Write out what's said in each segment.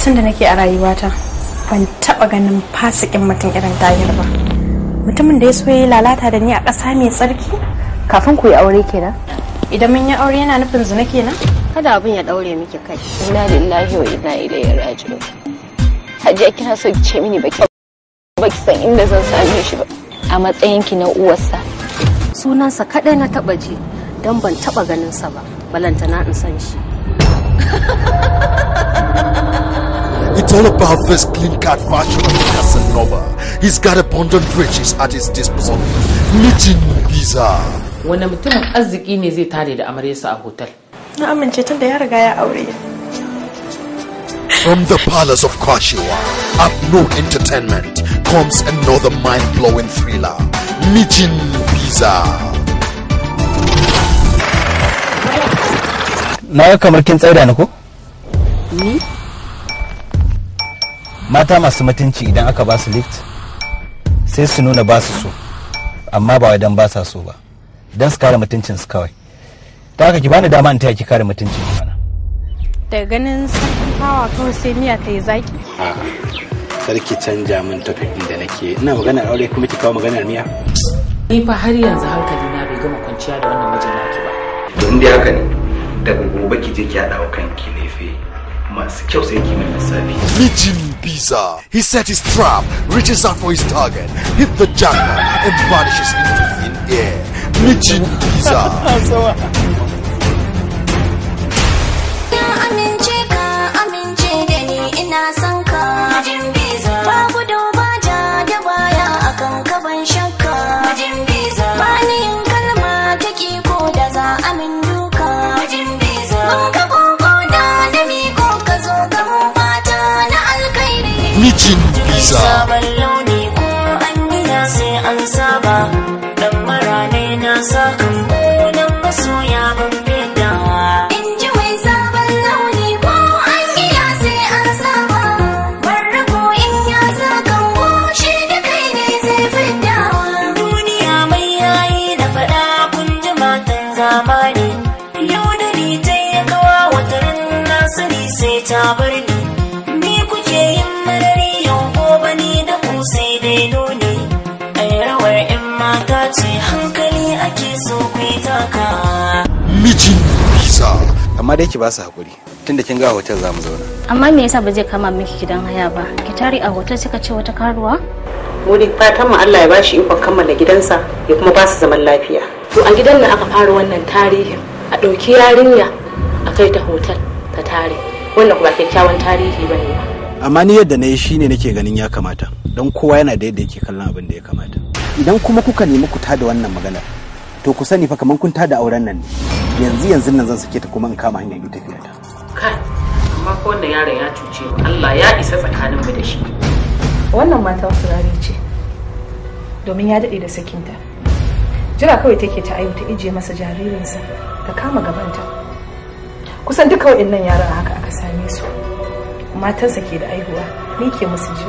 tunda nake a rayuwata ban taba ganin fasikin mutum irin Tahir ba. Mutumin da ya so ya lalata da ni a ƙasa mai tsarki kafin ku yi aure kenan. Idan mun yi aure yana nufin zina kenan? Kada abin ya daure miki kai. Inna lillahi wa inna ilaihi raji'un. Hajiya kina so ki ce mini baki san inda zan same shi ba a matsayin ki na uwarsa. Sunansa kadai na taba ji dan ban taba ganin sa ba. Balantana in san shi. It's all about this clean-cut version of Casanova. He's got abundant riches at his disposal. Meeting visa. Wani mutumin arziki ne zai tare da amaryarsa a hotel? Na amince tun da ya riga ya aure. From the palace of Kwashiwa, Abno Entertainment comes another mind-blowing thriller. Meeting visa. Na kamar kin tsaida ni ko? Ni? Mata masu mutunci idan aka ba su lift sai su nuna ba su so, amma ba wai dan ba sa so ba, dan su kare mutuncin su kawai. Ta haka ki bani dama in taya ki kare mutuncin ki mana. Daga ganin sarkin hawa kawai sai miya ta yi zaki. Sarki canja min topic din da nake. Ina maganar aure kuma ki kawo maganar miya. Ni fa har yanzu hankali na bai gama kwanciya da wannan mijin naki ba. Don dai haka ne. Daga gobe ki je ki hada wa kanki lefe. Masu kyau sai ki mai lissafi. Meeting visa. He set his trap, reaches out for his target, hit the jackpot, and vanishes into thin air. Meeting visa. Meeting visa. Sabon launi ko an gina sai an saba. Dan marane na sakan gonan masoya ban fita. In ji mai sabon launi ko an gina sai an saba. Barrago in ya sakan goshi da kai ne zai fita. Duniya mai yayi da faɗa kun ji matan zamani. Yau da ni ta yi kawa wataran na sani sai ta bar ni. Ni kuke yin marari yau gobe ni da ku sai dai nuni. Ai rawar 'yan mata ce hankali ake so ku yi taka. Meeting visa. Amma dai ki ba su hakuri. Tunda kin ga hotel zamu zauna. Amma me yasa ba zai kama miki gidan haya ba? Ki tare a hotel suka ce wata karuwa? Mu dai fatan mu Allah ya bashi ikon kammala gidansa ya kuma ba su zaman lafiya. To a gidan nan aka fara wannan tarihin. A ɗauki yarinya a kai ta hotel ta tare. Wannan kuma kyakkyawan tarihi bane ba. Amma ni yadda na yi shine nake ganin ya kamata. Don kowa yana da yadda yake kallon abin da ya kamata. Idan kuma kuka nemi ku tada wannan magana, to ku sani fa kaman kun tada auren nan ne. Yanzu nan zan sake ta kuma in kama hanyar tafiya ta. Kai, amma ko wannan yaron ya cuce mu. Allah ya isa tsakanin mu da shi. Wannan mata turare ce. Domin ya dade da sakinta. Jira kawai take ta ayu ta ije masa jaririnsa ta kama gabanta. Kusan duka waɗannan yaran haka aka same su. Matansa ke da aihuwa, ni ke musu ji.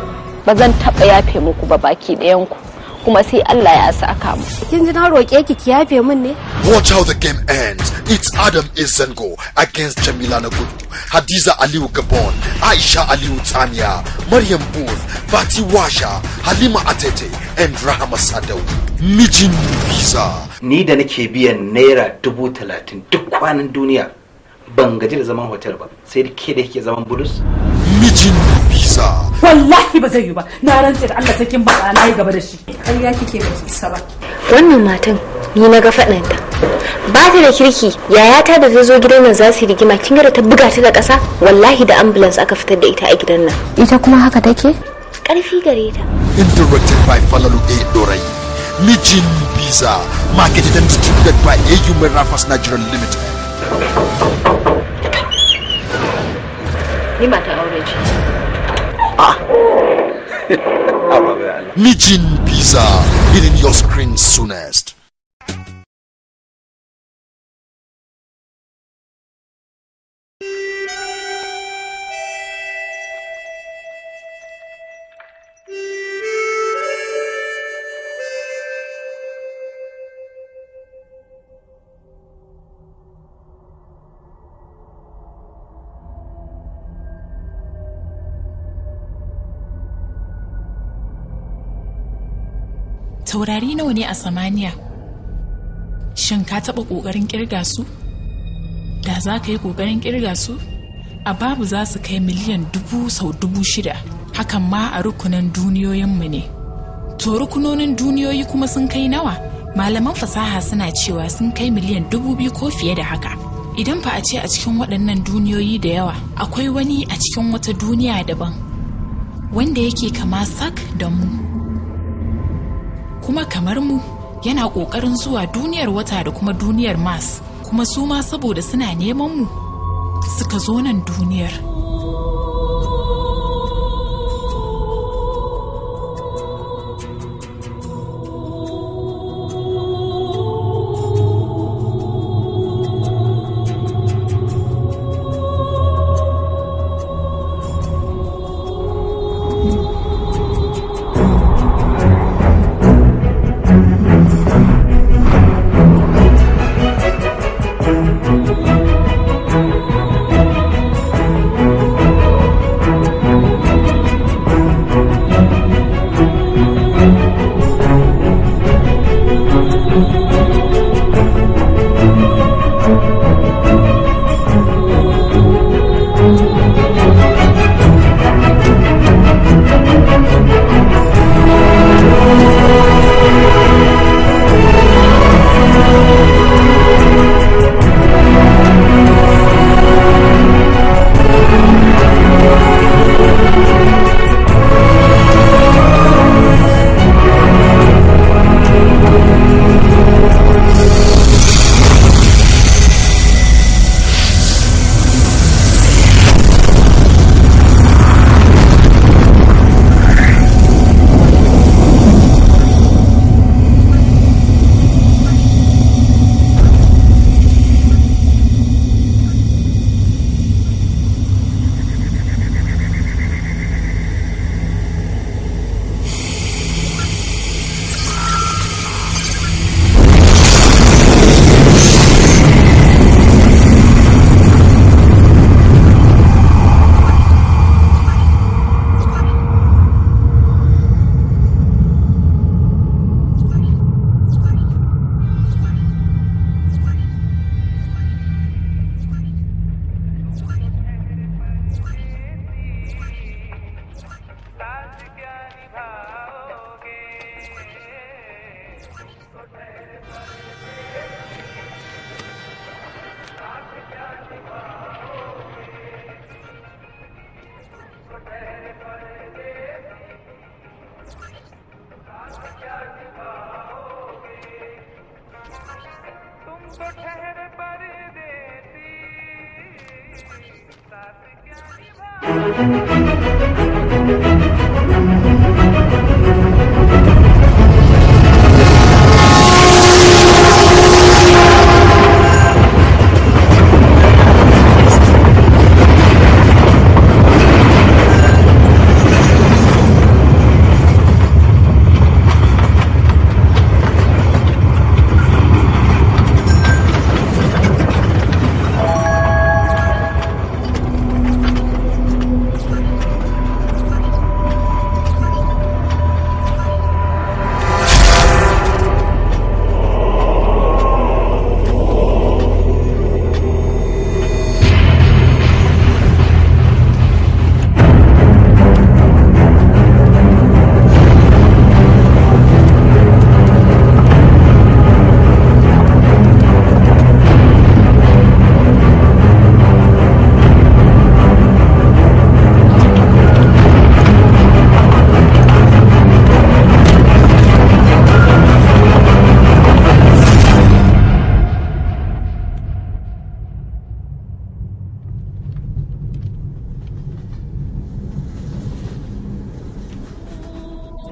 Ba zan taɓa yafe muku ba baki ɗayan ku. Kuma sai Allah ya saka mu. Kin ji na roƙe ki yafe min ne? Watch how the game ends. It's Adam Izango against Jamila Nagudu, Hadiza Aliu Gabon, Aisha Aliu Tania, Maryam Booth, Fati Washa, Halima Atete, and Rahama Sadau. Meeting visa. Ni da nake biyan naira 30,000 duk kwanan duniya. Ban gaji da zaman hotel ba, sai da ke da yake zaman bulus. Meeting visa. Wallahi ba zai yi ba. Na rantse da Allah sakin ba na yi gaba da shi. Ƙarya kike ba ki isa ba. Wannan matan ni na ga faɗanta. Ba ta da kirki. Yayata da ta zo gidan nan za su yi rigima kin ga da ta buga ta da ƙasa. Wallahi da ambulance aka fitar da ita a gidan nan. Ita kuma haka take? Ƙarfi gare ta. Directed by Falalu A. Dorai. Meeting visa. Marketed and distributed by AU Merafas Nigeria Limited. Ni mata aure ce. Meeting visa. Hitting your screen soonest. taurari nawa ne a samaniya? Shin ka taɓa ƙoƙarin ƙirga su? Da za ka yi ƙoƙarin ƙirga su, a babu za su kai miliyan 1000 sau 6000. Hakan ma a rukunin duniyoyinmu ne. To rukunonin duniyoyi kuma sun kai nawa? Malaman fasaha suna cewa sun kai miliyan 2000 ko fiye da haka. Idan fa a ce a cikin waɗannan duniyoyi da yawa akwai wani a cikin wata duniya daban wanda yake kama sak da mu, kuma kamar mu, yana ƙoƙarin zuwa duniyar wata da kuma duniyar Mars, kuma su ma saboda suna neman mu suka zo nan duniyar.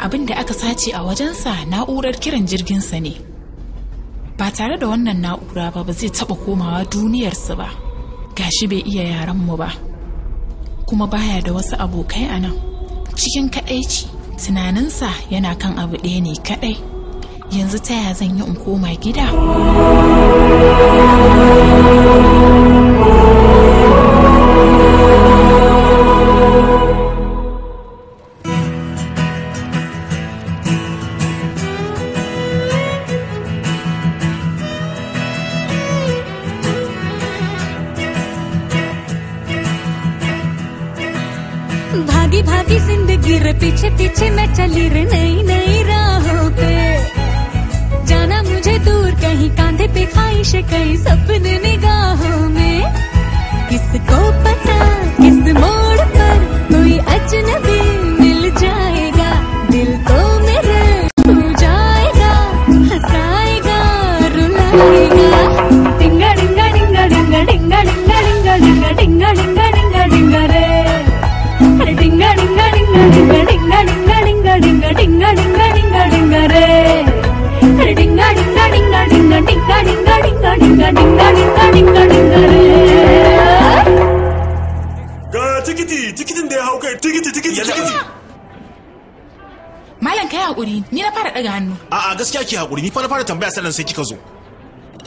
Abin da aka sace a wajensa na'urar kiran jirginsa ne. Ba tare da wannan na'ura ba zai taba komawa duniyarsa ba. Gashi bai iya yarenmu ba, kuma baya da wasu abokai a nan. Cikin kadaici tunaninsa yana kan abu ɗaya ne kadai. Yanzu ta ya zan yi in koma gida? भागी भागी जिंदगी रे पीछे पीछे मैं चली रे नई नई राहों पे जाना मुझे दूर कहीं कांधे पे ख्वाहिश कहीं सपने निगाहों में किसको पता किस मोड़ पर कोई अजनबी मिल जाएगा दिल तो मेरे छू जाएगा हंसाएगा रुलाएगा डिंगा डिंगा डिंगा डिंगा डिंगा डिंगा डिंगा डिंगा डिंगा डिंगा डिंगा रे डिंगा डिंगा डिंगा डिंगा डिंगा डिंगा डिंगा डिंगा डिंगा डिंगा डिंगा डिंगा रे डिंगा डिंगा डिंगा डिंगा डिंगा डिंगा डिंगा डिंगा डिंगा डिंगा डिंगा डिंगा रे ga tikitin da ya hau kai tikiti Malam kai hakuri ni na fara daga hannu. A'a gaskiya ki hakuri ni fa na fara tambaya sannan sai kika zo.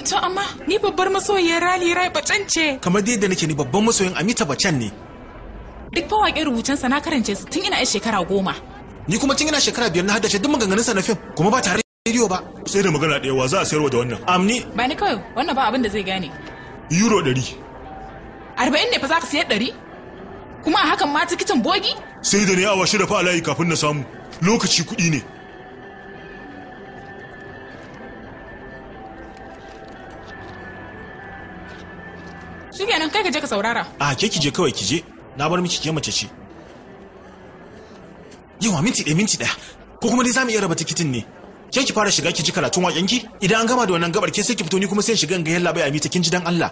To amma ni babbar masoyiyar Rali Rai Bacan ce. Kamar dai da nake ni babban masoyin Amita Bacan ne. Duk fa waƙe rubutansa na karance su tun ina 10 Ni kuma tun ina shekara 5 na haddace duk maganganunsa na fim kuma ba tare da rediyo ba. Sai da magana ɗaya wa za a sayarwa da wannan. Amni. Ba ni kawai wannan ba abin da zai gane. Euro 100. 40 ne fa za ka sayar 100? Kuma a hakan ma tikitin bogi? Sai da ne awa 6 fa a layi kafin na samu. Lokaci kuɗi ne. Shi kenan kai ka je ka saurara. A ke ki je kawai ki je. Na bar miki ke mace ce. Yawa minti ɗaya. Ko kuma dai za mu iya raba tikitin ne. Ke ki fara shiga ki ji karatun waƙenki? Idan an gama da wannan gabar ke sai ki fito ni kuma sai shiga ga yalla bai Amita kin ji dan Allah.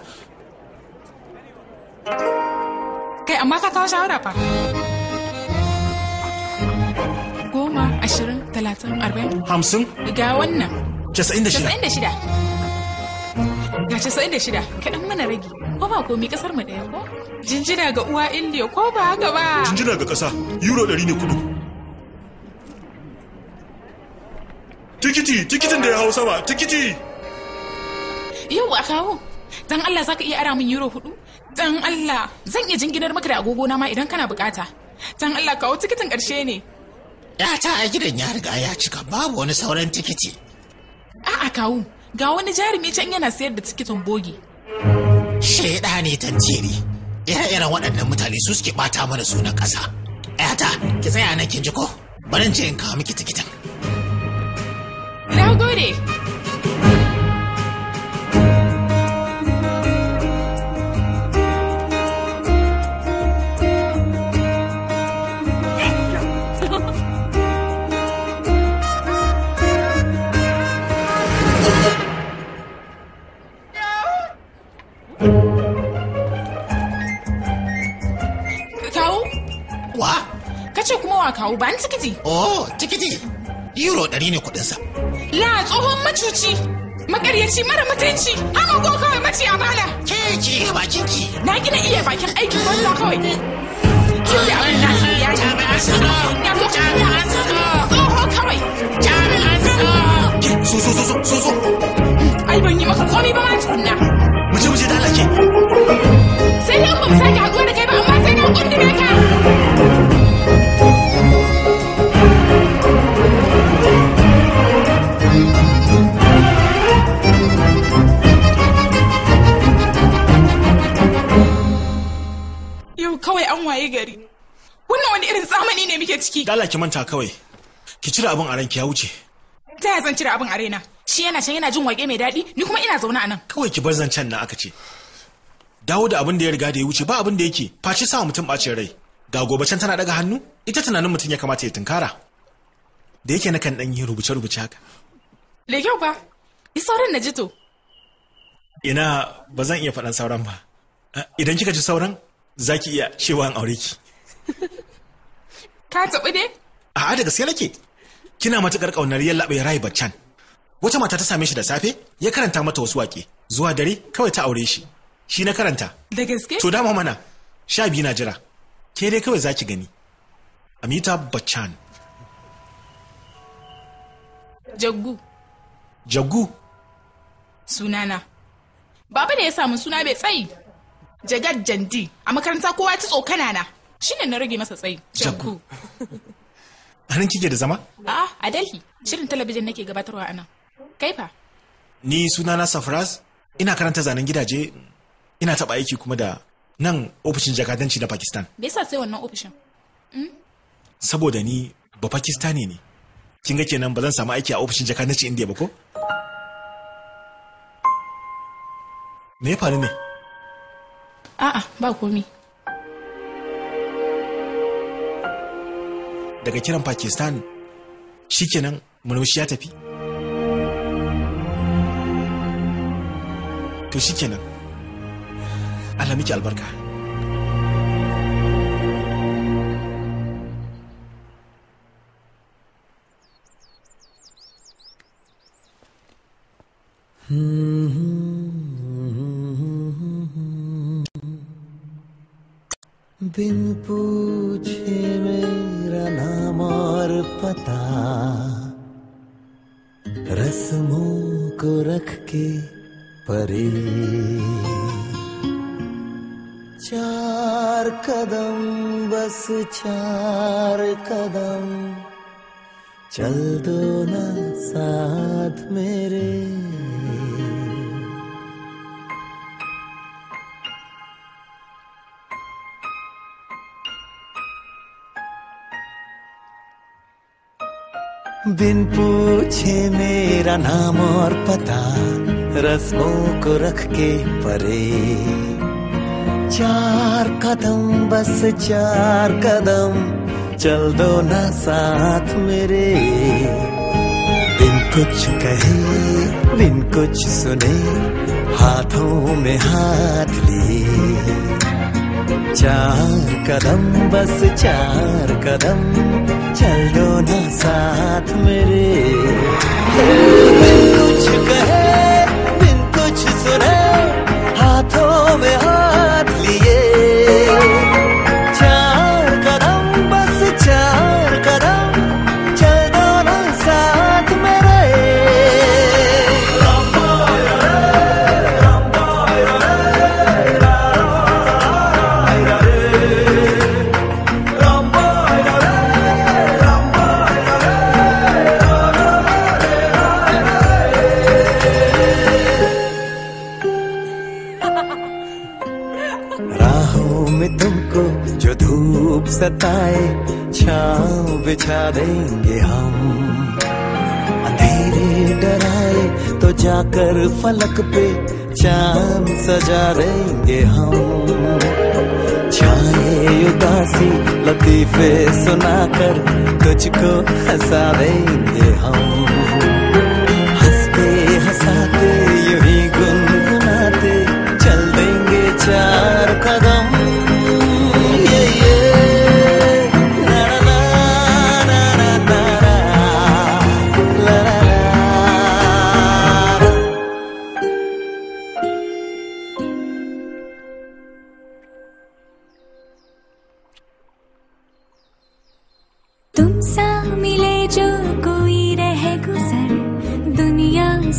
Kai amma ka kawo shawara fa. 10, 20, 30, 40. 50. Ga wannan. 96. Ga 96. Kaɗan mana rage. Ko ba komi ƙasar mu ɗaya ko? Jinjina ga uwa Indiya ko ba haka ba? Jinjina ga ƙasa. Euro 100 ne kudu. Tikitin da ya hau sama. Tikiti. Yau a kawo. Dan Allah za ka iya ara min Euro 4? Dan Allah zan iya jinginar maka da agogona ma idan kana bukata. Dan Allah kawo tikitin ƙarshe ne. Ta a gidan ya riga ya cika babu wani sauran tikiti. A'a kawo ga wani jarumi can yana sayar da tikitin bogi. Shaida ne tantiri. Ire-iren waɗannan mutane su suke bata mana sunan ƙasa. Ta ki tsaya nan kin ji ko? Bari ce in kawo miki tikitin. Na gode. Kace kuma wa kawo ba ni tikiti? Oh, tikiti. Euro 100 ne kudinsa. La tsohon macuci. Makaryaci mara mutunci. Amma go kawai mace amana. Ke ga bakin ki. Na gina iya bakin aikin banza kawai. Kin da abin da ya ta ba asana. Ya zo jami'an tsaro. Tsoho kawai. Jami'an tsaro. So. Ai ban yi maka komai ba ma tukunna. Mu je da Allah ke. Sai dai ba mu sake haɗuwa da kai ba amma sai dai kundime ka. Yau kawai an waye gari. Wannan wani irin zamani ne muke ciki. Dala ki manta kawai. Ki cire abin a ranki ya wuce. Ta ya zan cire abin a raina? Shi yana can yana jin waƙe mai daɗi, ni kuma ina zaune a nan. Kawai ki bar zancen nan aka ce. Dawo da abin da ya riga da ya wuce ba abin da yake face sa mutum ɓacin rai. Ga gobe can tana daga hannu, ita tunanin mutum ya kamata ya tunkara. Da yake na kan ɗan yi rubuce-rubuce haka. Le kyau ba, yi sauran na ji to. Ina ba zan iya faɗan sauran ba. Idan kika ji sauran, za ki iya cewa an aure ki. Ka taɓi dai? A'a da gaske nake. Kina matuƙar ƙaunar yallaɓai Rai Bachchan. Wata mata ta same shi da safe, ya karanta mata wasu waƙe. Zuwa dare, kawai ta aure shi. Shi na karanta. Da gaske? To dama mana, 12 na jira. Ke dai kawai za ki gani. Amita Bachchan. Jaggu. Sunana. Baba ne ya samu suna bai tsayi. Jagad Jandi. A makaranta kowa ta tsokana na. Shine na rage masa tsayi. Jaggu. Anan kike da zama? A'a, a Delhi. Shirin talabijin nake gabatarwa anan. Kai fa? Ni sunana Safraz. Ina karanta zanen gidaje. Ina taɓa aiki kuma da nan ofishin jakadanci na Pakistan. Me yasa sai wannan ofishin? saboda ni ba Pakistani ne. Kin ga kenan ba zan samu aiki a ofishin jakadancin India ba ko? Me ya faru ne? A'a, ba komi. Daga kiran Pakistan shikenan murmushi ya tafi. To shikenan. Allah miki albarka. बिन पूछे मेरा नाम और पता रस्मों को रख के परे चार कदम बस चार कदम चल दो ना साथ मेरे बिन पूछे मेरा नाम और पता रस्मों को रख के परे चार कदम बस चार कदम चल दो ना साथ मेरे बिन कुछ कहे बिन कुछ सुने हाथों में हाथ लिए चार कदम बस चार कदम चल दो ना साथ मेरे बिन कुछ कहे बिन कुछ सुने हाथों में हाथ लिए चार कदम बस चार कदम चल दो ना साथ मेरे सताए छाँव बिछा देंगे हम अंधेरे डराए तो जाकर फलक पे चांद सजा देंगे हम छाए उदासी लतीफे सुनाकर तुझको हंसा देंगे हम हंसते हंसाते यूं ही गुनगुनाते चल देंगे चार कदम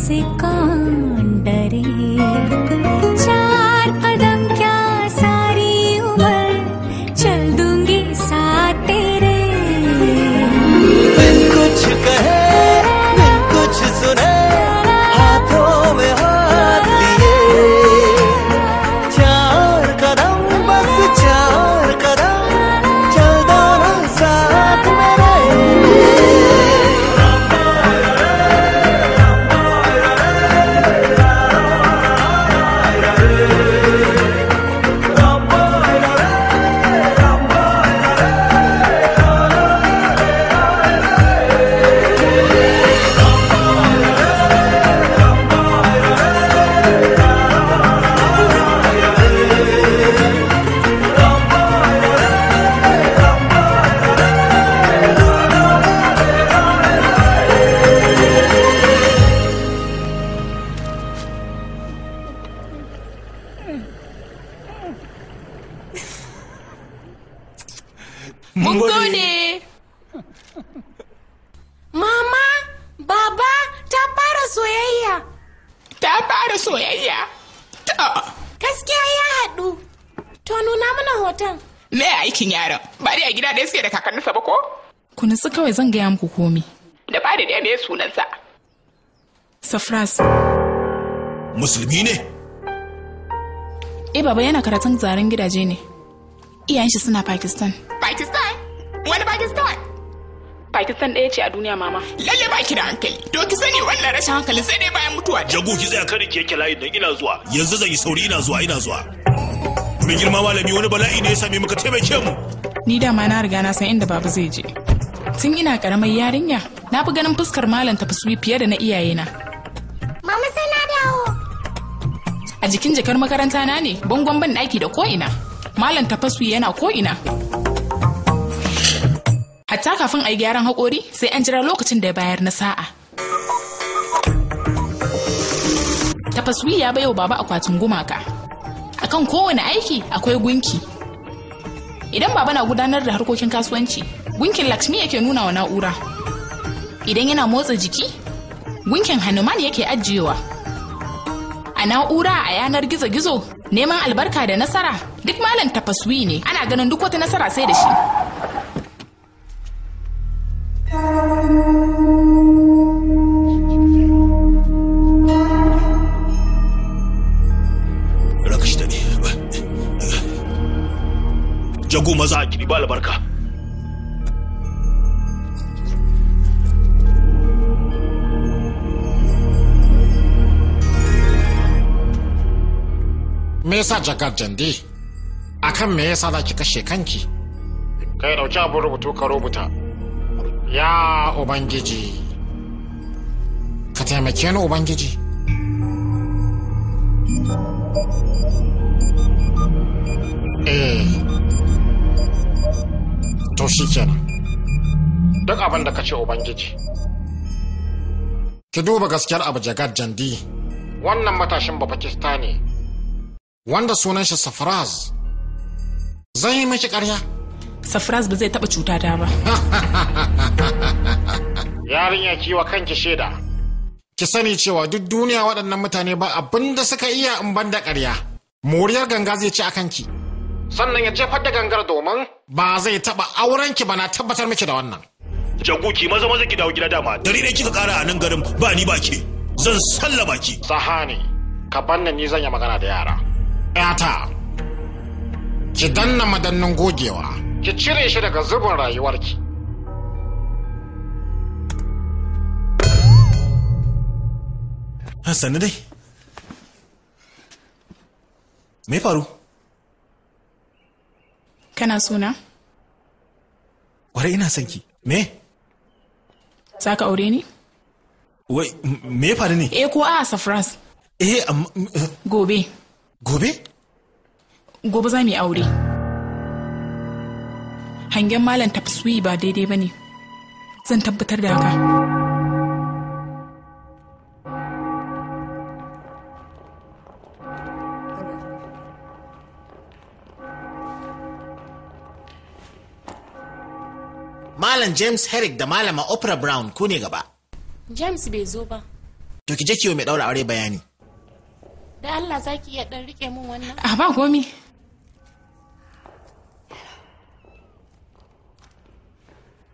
से कौन डरे चार कदम क्या सारी उम्र चल दूंगी साथ तेरे बिन कुछ कहे बिन कुछ सुने हाथों में हाथ लिए चार कदम बस चार कदम चल दो ना साथ मेरे Mama, Baba, ta fara soyayya. Ta fara soyayya? Gaskiya ya haɗu. To nuna mana hoton. Me aikin yaron? Ba dai a gida da suke da kakanninsa ba ko? Ku nutsu kawai zan gaya muku komi. Da fari da me sunansa? Safras. Musulmi ne? Baba yana karatun zaren gidaje ne. Iyayen shi suna Pakistan. Pakistan? Wani Pakistan? Pakistan ɗaya ce a duniya mama. Lalle ba ki da hankali. To ki sani wannan rashin hankali sai dai bayan mutuwa. Jago ki tsaya kare ki yake layin nan ina zuwa. Yanzu zan yi sauri ina zuwa. Mai girma malami wani bala'i ne ya same muka taimake mu. Ni da ma na riga na san inda baba zai je. Tun ina karamar yarinya na fi ganin fuskar malam tafaswi fiye da na iyayena. Mama sai na dawo. A jikin jakar makaranta na ne bangon ban ɗaki da ko'ina. Malam tafaswi yana ko'ina. Hatta kafin a yi gyaran haƙori sai an jira lokacin da ya bayar na sa'a. Tafaswi ya bayo baba akwatin gumaka. Akan kowane aiki akwai gunki. Idan baba na gudanar da harkokin kasuwanci, gunkin Lakshmi yake nuna wa na'ura. Idan yana motsa jiki, gunkin Hanuman yake ajiyewa. A na'ura a yanar gizo-gizo, neman albarka da nasara, duk malam tafaswi ne. Ana ganin duk wata nasara sai da shi. Jago maza a kiri ba albarka. Me yasa jagar jande? Akan me yasa za ki kashe kanki? Kai dauki abin rubutu ka rubuta. Ya Ubangiji, ka taimake ni Ubangiji. To shi kenan. Duk abin da ka ce Ubangiji. Ki duba gaskiyar abu jagar jandi. Wannan matashin ba Pakistani wanda sunan shi Safraz zai miki ƙarya. Safraz ba zai taɓa cutata ba. Yarinya kiwa kanki shaida. Ki sani cewa duk duniya waɗannan mutane ba abin da suka iya in ban da ƙarya. Moriyar ganga zai ci a kanki. Sannan ya jefar da gangar domin ba zai taɓa aurenki ba, na tabbatar miki da wannan. Jago ki maza ki dawo gida dama. Dare ne kika ƙara a nan garin ba ni ba ke. Zan sallama ki. Sahani, ka banna ni zan yi magana da yara. Yata, ki danna madannin gogewa. Ki cire shi daga zubin rayuwarki. Hassan dai. Me faru? Kana suna? Kwarai ina son ki. Me? Za ka aure ni? Wai, me faru ne? Ko a Safras. Gobe. Gobe? Gobe za mu yi aure. Hangen malam tafswi ba daidai ba ne. Zan tabbatar da haka. Malam James Herrick da Malama Oprah Brown ku ne gaba. James bai zo ba. To ki je kiwo mai daura aure bayani. Da Allah za ki iya dan rike min wannan? Ba komi.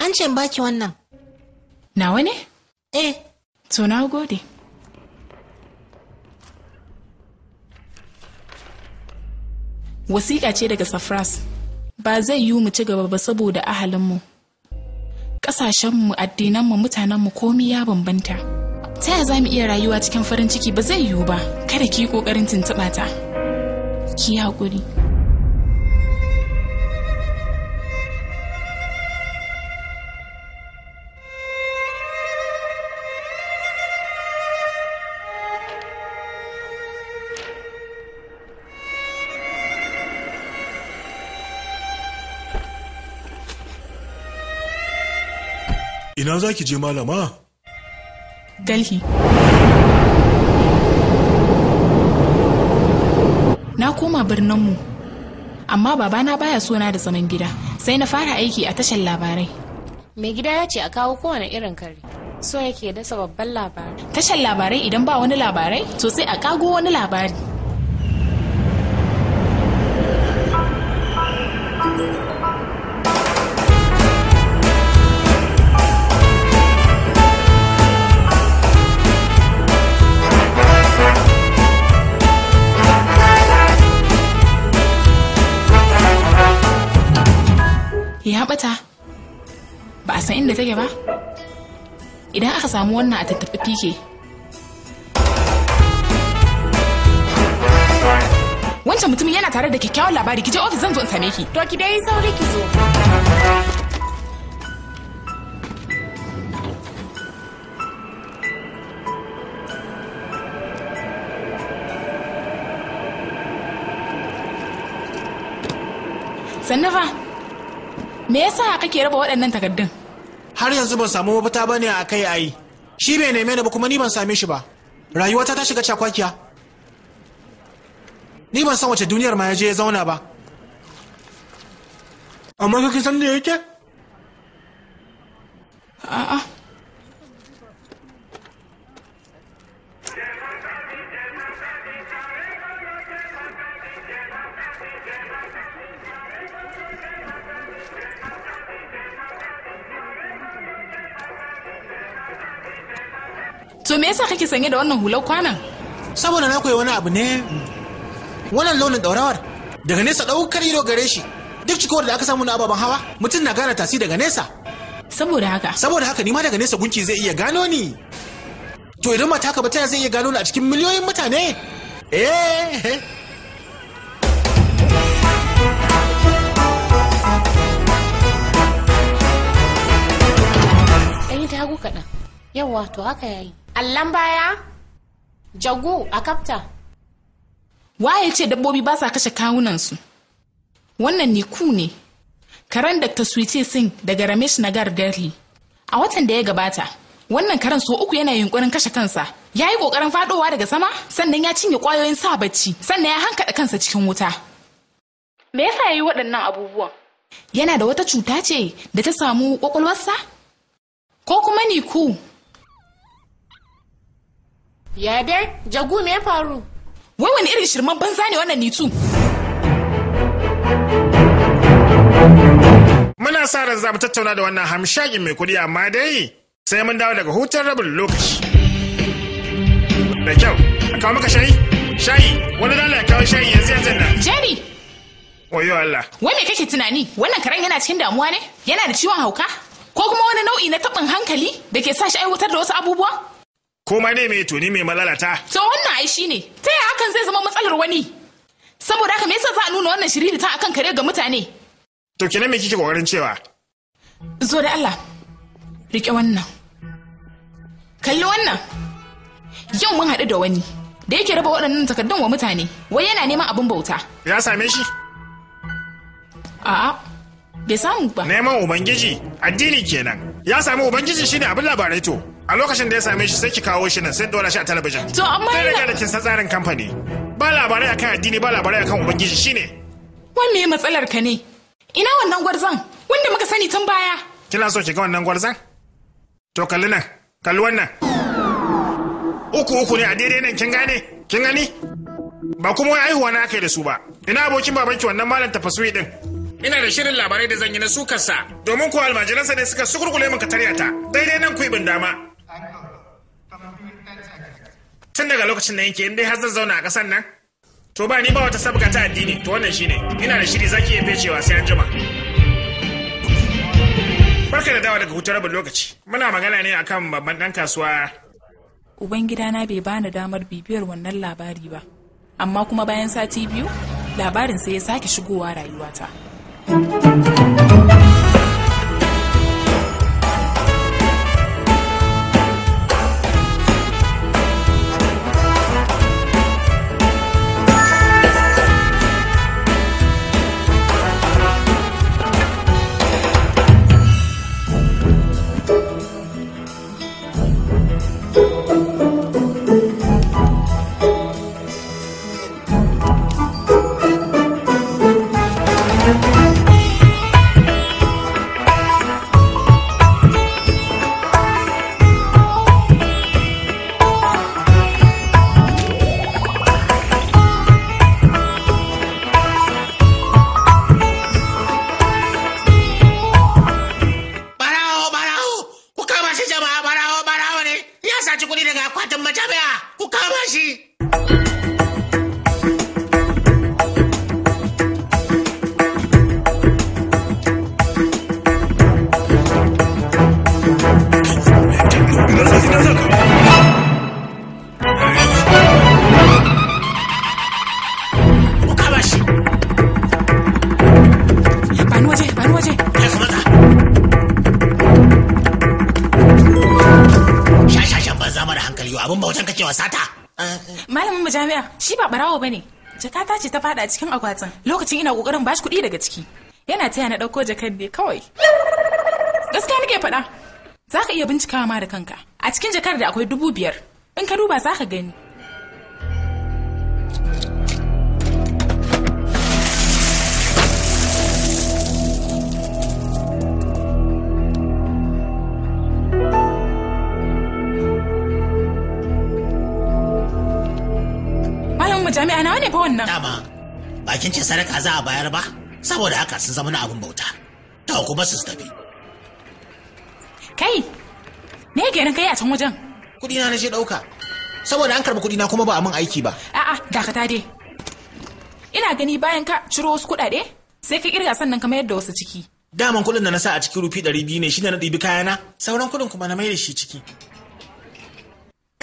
An ce baki wannan. Nawa ne? To na gode. Wasiƙa ce daga Safras. Ba zai yiwu mu ci gaba ba saboda ahalinmu. Ƙasashenmu, addinanmu, mutanenmu komi ya bambanta. Ta yaya za mu iya rayuwa cikin farin ciki? Ba zai yiwu ba. Kada ki yi ƙoƙarin tuntuɓa ta. Ki haƙuri. Ina za ki je malama? Delhi. Na koma birninmu, amma babana baya sona da zaman gida, sai na fara aiki a tashar labarai. Mai gida ya ce a kawo kowane irin kare, so yake dasa babban labari. Tashar labarai idan ba wani labarai, to sai a kago wani labari. Ya bata, ba a san inda take ba? Idan aka samu wannan a tattafi fike. Wancan mutumin yana tare da kyakkyawan labari, ki je ofis zan zo in same ki. To ki dai sauri ki zo. Sannu fa, me yasa kake raba waɗannan takardun? Har yanzu ban samu mafita bane a kai ai. Shi bai neme ni ba kuma ni ban same shi ba. Rayuwata ta shiga cakwakiya. Ni ban san wace duniyar ma ya je ya zauna ba. Amma kake san da yake? A'a. To me yasa kake sanye da wannan hular kwanan? Saboda na koyi wani abu ne. Wannan launin daurawar daga nesa daukar ido gare shi. Duk cikowar da aka samu na ababen hawa mutum na gane tasi daga nesa. Saboda haka ni ma daga nesa gunki zai iya gano ni. To idan mata haka ba ta zai iya gano ni a cikin miliyoyin mutane. Ɗan ta hagu kaɗan. Yawwa to haka yayi. Allan baya? Jagu a kafta. Waye ce dabbobi ba sa kashe kawunansu? Wannan ni ku ne. Karen Dr. Sweetie Singh daga Ramesh Nagar Delhi. A watan da ya gabata, wannan karen so 3 yana yunkurin kashe kansa. Ya yi ƙoƙarin faɗowa daga sama, sannan ya cinye ƙwayoyin sa bacci, sannan ya hankaɗa kansa cikin wuta. Me yasa ya yi waɗannan abubuwan? Yana da wata cuta ce da ta samu ƙwaƙwalwarsa? Ko kuma ni ku? Ya dai, Jagu me ya faru? Wai wani irin shirman banza ne wannan nitu? Muna sa ran za mu tattauna da wannan hamshakin mai kuɗi amma dai sai mun dawo daga hutun rabin lokaci. Da kyau, a kawo maka shayi? Shayi, wani dala ya kawo shayi yanzu nan. Jerry! Oyo Allah. Wai me kake tunani? Wannan karen yana cikin damuwa ne? Yana da ciwon hauka? Ko kuma wani nau'i na taɓin hankali da ke sa shi aiwatar da wasu abubuwa? Koma ne mai tuni mai malalata. To wannan ai shine. Ta yaya hakan zai zama matsalar wani? Saboda haka me yasa za a nuna wannan shiriri ta akan kare ga mutane? To kenan me kike kokarin cewa? Zo da Allah. Rike wannan. Kalli wannan. Yau mun haɗu da wani da yake raba waɗannan takardun wa mutane. Wai yana neman abin bauta. Ya same shi? A'a. Bai samu ba. Neman ubangiji addini kenan. Ya sami ubangiji shine abin labarai to. A lokacin da ya same shi sai ki kawo shi nan sai dora shi a talabijin. To amma sai daga da kin san tsarin kamfani. Ba labarai akan addini ba labarai akan ubangiji shine. Wanne matsalar ka ne? Ina wannan gwarzan wanda muka sani tun baya. Kina so ki ga wannan gwarzan? To kalli nan, kalli wannan. Uku ne a daidai nan kin gane? Kin gani? Ba kuma wai aihuwa na aka yi da su ba. Ina abokin babanki wannan malam tafaswi din. Ina da shirin labarai da zan yi na sukarsa domin ko almajiransa ne suka sukurkule min katariyata daidai nan kuibin dama. Tun daga lokacin da yanke in dai har zan zauna a ƙasar nan to ba ni ba wata sabga ta addini to wannan shine ina da shiri zaki iya fecewa sai an jima. Barka da dawa daga hutun rabin lokaci. Muna magana ne akan babban dan kasuwa. Ubangidana bai bani damar bibiyar wannan labari ba. Amma kuma bayan sati 2 labarin sai ya sake shigowa rayuwata. tashi. Bani waje. Kai kuma ta. Shashashan banza mara hankali yau abin bautan kake wasata. Malamin majami'a shi ba barawo bane. Jakata ce ta fada cikin akwatin. Lokacin ina kokarin bashi kuɗi daga ciki. Yana taya na ɗauko jakar ne kawai. Gaskiya nake faɗa. Za ka iya bincikawa ma da kanka. A cikin jakar da akwai 5,000. In ka duba za ka gani. Jami'a nawa ne fa wannan? Dama bakin ce sadaka za a bayar ba, saboda haka sun zama na abin bauta. Ta kuma su tafi. Kai, me yake kai a can wajen? Kudi na je dauka. Saboda an karbi kudi na kuma ba a min aiki ba. A'a, dakata dai. Ina gani bayan ka ciro wasu kuɗaɗe, sai ka kirga sannan ka mayar da wasu ciki. Daman kuɗin da na sa a cikin rufi 200 ne shine na ɗibi kayana, sauran kuɗin kuma na mai da shi ciki.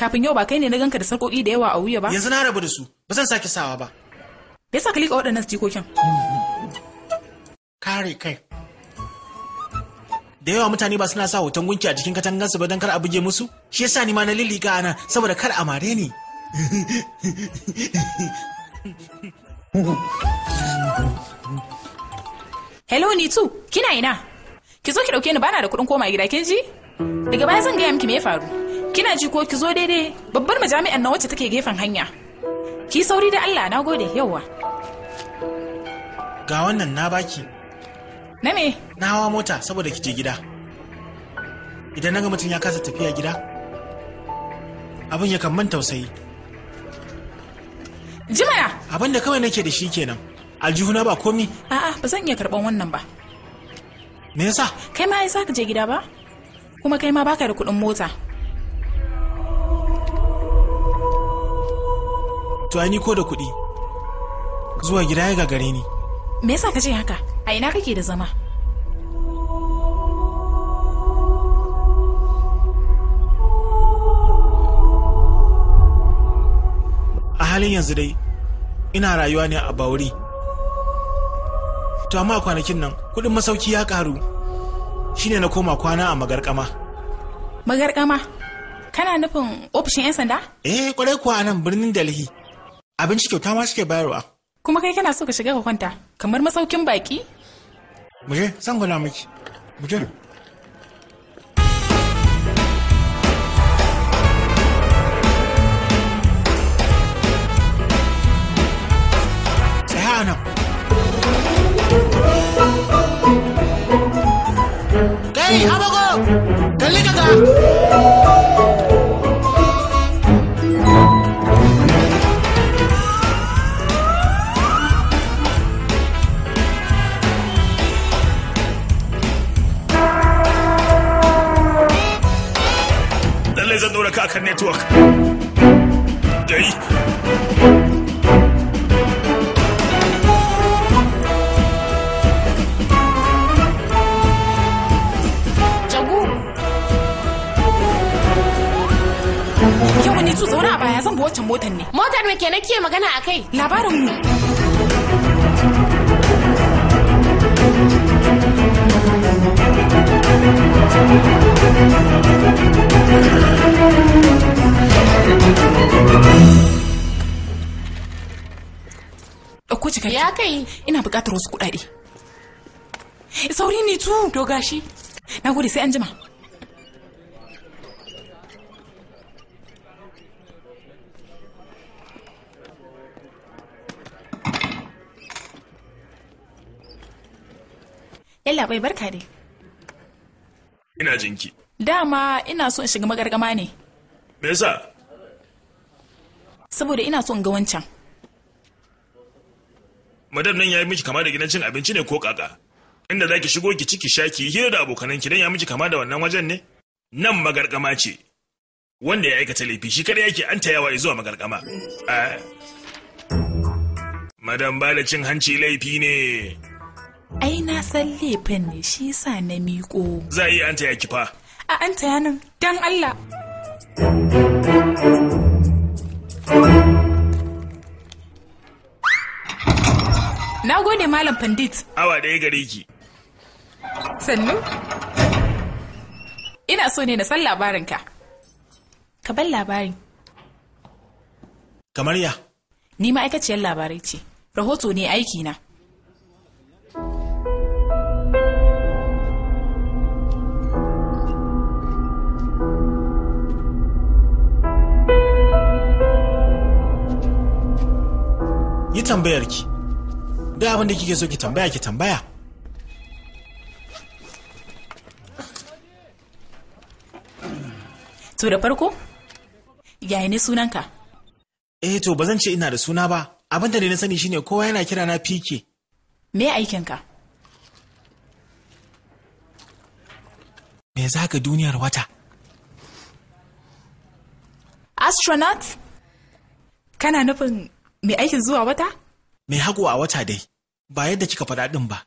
Kafin yau ba kai ne na ganka da sarƙoƙi da yawa a wuya ba? Yanzu na rabu da su, ba zan sake sawa ba. Me yasa ka liƙa waɗannan jikokin? Kare kai. Da yawa mutane ba suna sa hoton gunki a jikin katangansu ba don kar a buge musu? Shi yasa ni ma na lillika ana saboda kar a mare ni. Hello Nitu, kina ina? Ki zo ki ɗauke ni bana da kuɗin koma gida kin ji? Daga baya zan gaya miki me ya faru. Kina ji ko ki zo daidai babbar majami'an na wacce take gefen hanya. Ki sauri da Allah, na gode, yauwa. Ga wannan na baki. Na me? Na hawa mota saboda ki je gida. Idan naga mutum ya kasa tafiya gida, abin ya kan man tausayi. Jimana! Abin da kawai nake da shi kenan. Aljihuna ba komi. A'a, ba zan iya karɓan wannan ba. Me yasa? Kai ma yasa ka je gida ba? Kuma kai ma baka da kuɗin mota. To ai ni ko da kuɗi. Zuwa gida ya gagare ni. Me yasa ka ce haka? A ina kake da zama? A halin yanzu dai ina rayuwa ne a Bauri. To amma kwanakin nan kuɗin masauki ya ƙaru. Shine na koma kwana a Magarkama. Magarkama? Kana nufin ofishin 'yan sanda? Kwarai kuwa a nan birnin Delhi. Abinci kyauta ma suke bayarwa. Kuma kai kana so ka shiga ka kwanta kamar masaukin baki? Muje, zan gwada miki. Muje. Tsaya nan. Kai, Habago! Kalli kaga! Zan dora ka akan network. Dai. Jagu. Yawa ne tu zauna a baya zan bi waccan motar ne. Motar me kenan ke magana a kai? Labarin mu. Ɗauko cikakki. Ya kai. Ina buƙatar wasu kuɗaɗe. Sauri ne tu. To gashi. Na gode sai an jima. Yalla bai barka dai. Ina jinki. Dama ina so in shiga magargama ne. Me yasa? Saboda ina so in ga wancan. Madam nan yayi miki kama da gidan cin abinci ne ko kaka? Inda zaki shigo ki ciki shaki hira da abokanan ki dan ya miki kama da wannan wajen ne? Nan magargama ce. Wanda ya aikata laifi shi kada yake an tayawa zuwa magargama. Madam ba da cin hanci laifi ne. Ai na san laifin ne shi yasa na miko. Za a iya an taya ki fa. A an taya nan dan Allah. Na gode Malam Pandit. Awa ɗaya gare ki. Sannu? Ina so ne na san labarinka. Ka bar labari. Kamar ya? Ni ma'aikaciyar labarai ce. Rahoto ne aiki na. Yi tambayar ki. Da abin da kike so ki tambaya. To da farko, yaya ne sunanka? To ba zan ce ina da suna ba. Abin da ne na sani shine kowa yana kira na fike. Me aikinka? Me za ka duniyar wata? Astronaut? Kana nufin mai aikin zuwa wata? Mai hagu a wata dai, ba yadda kika faɗa ɗin ba.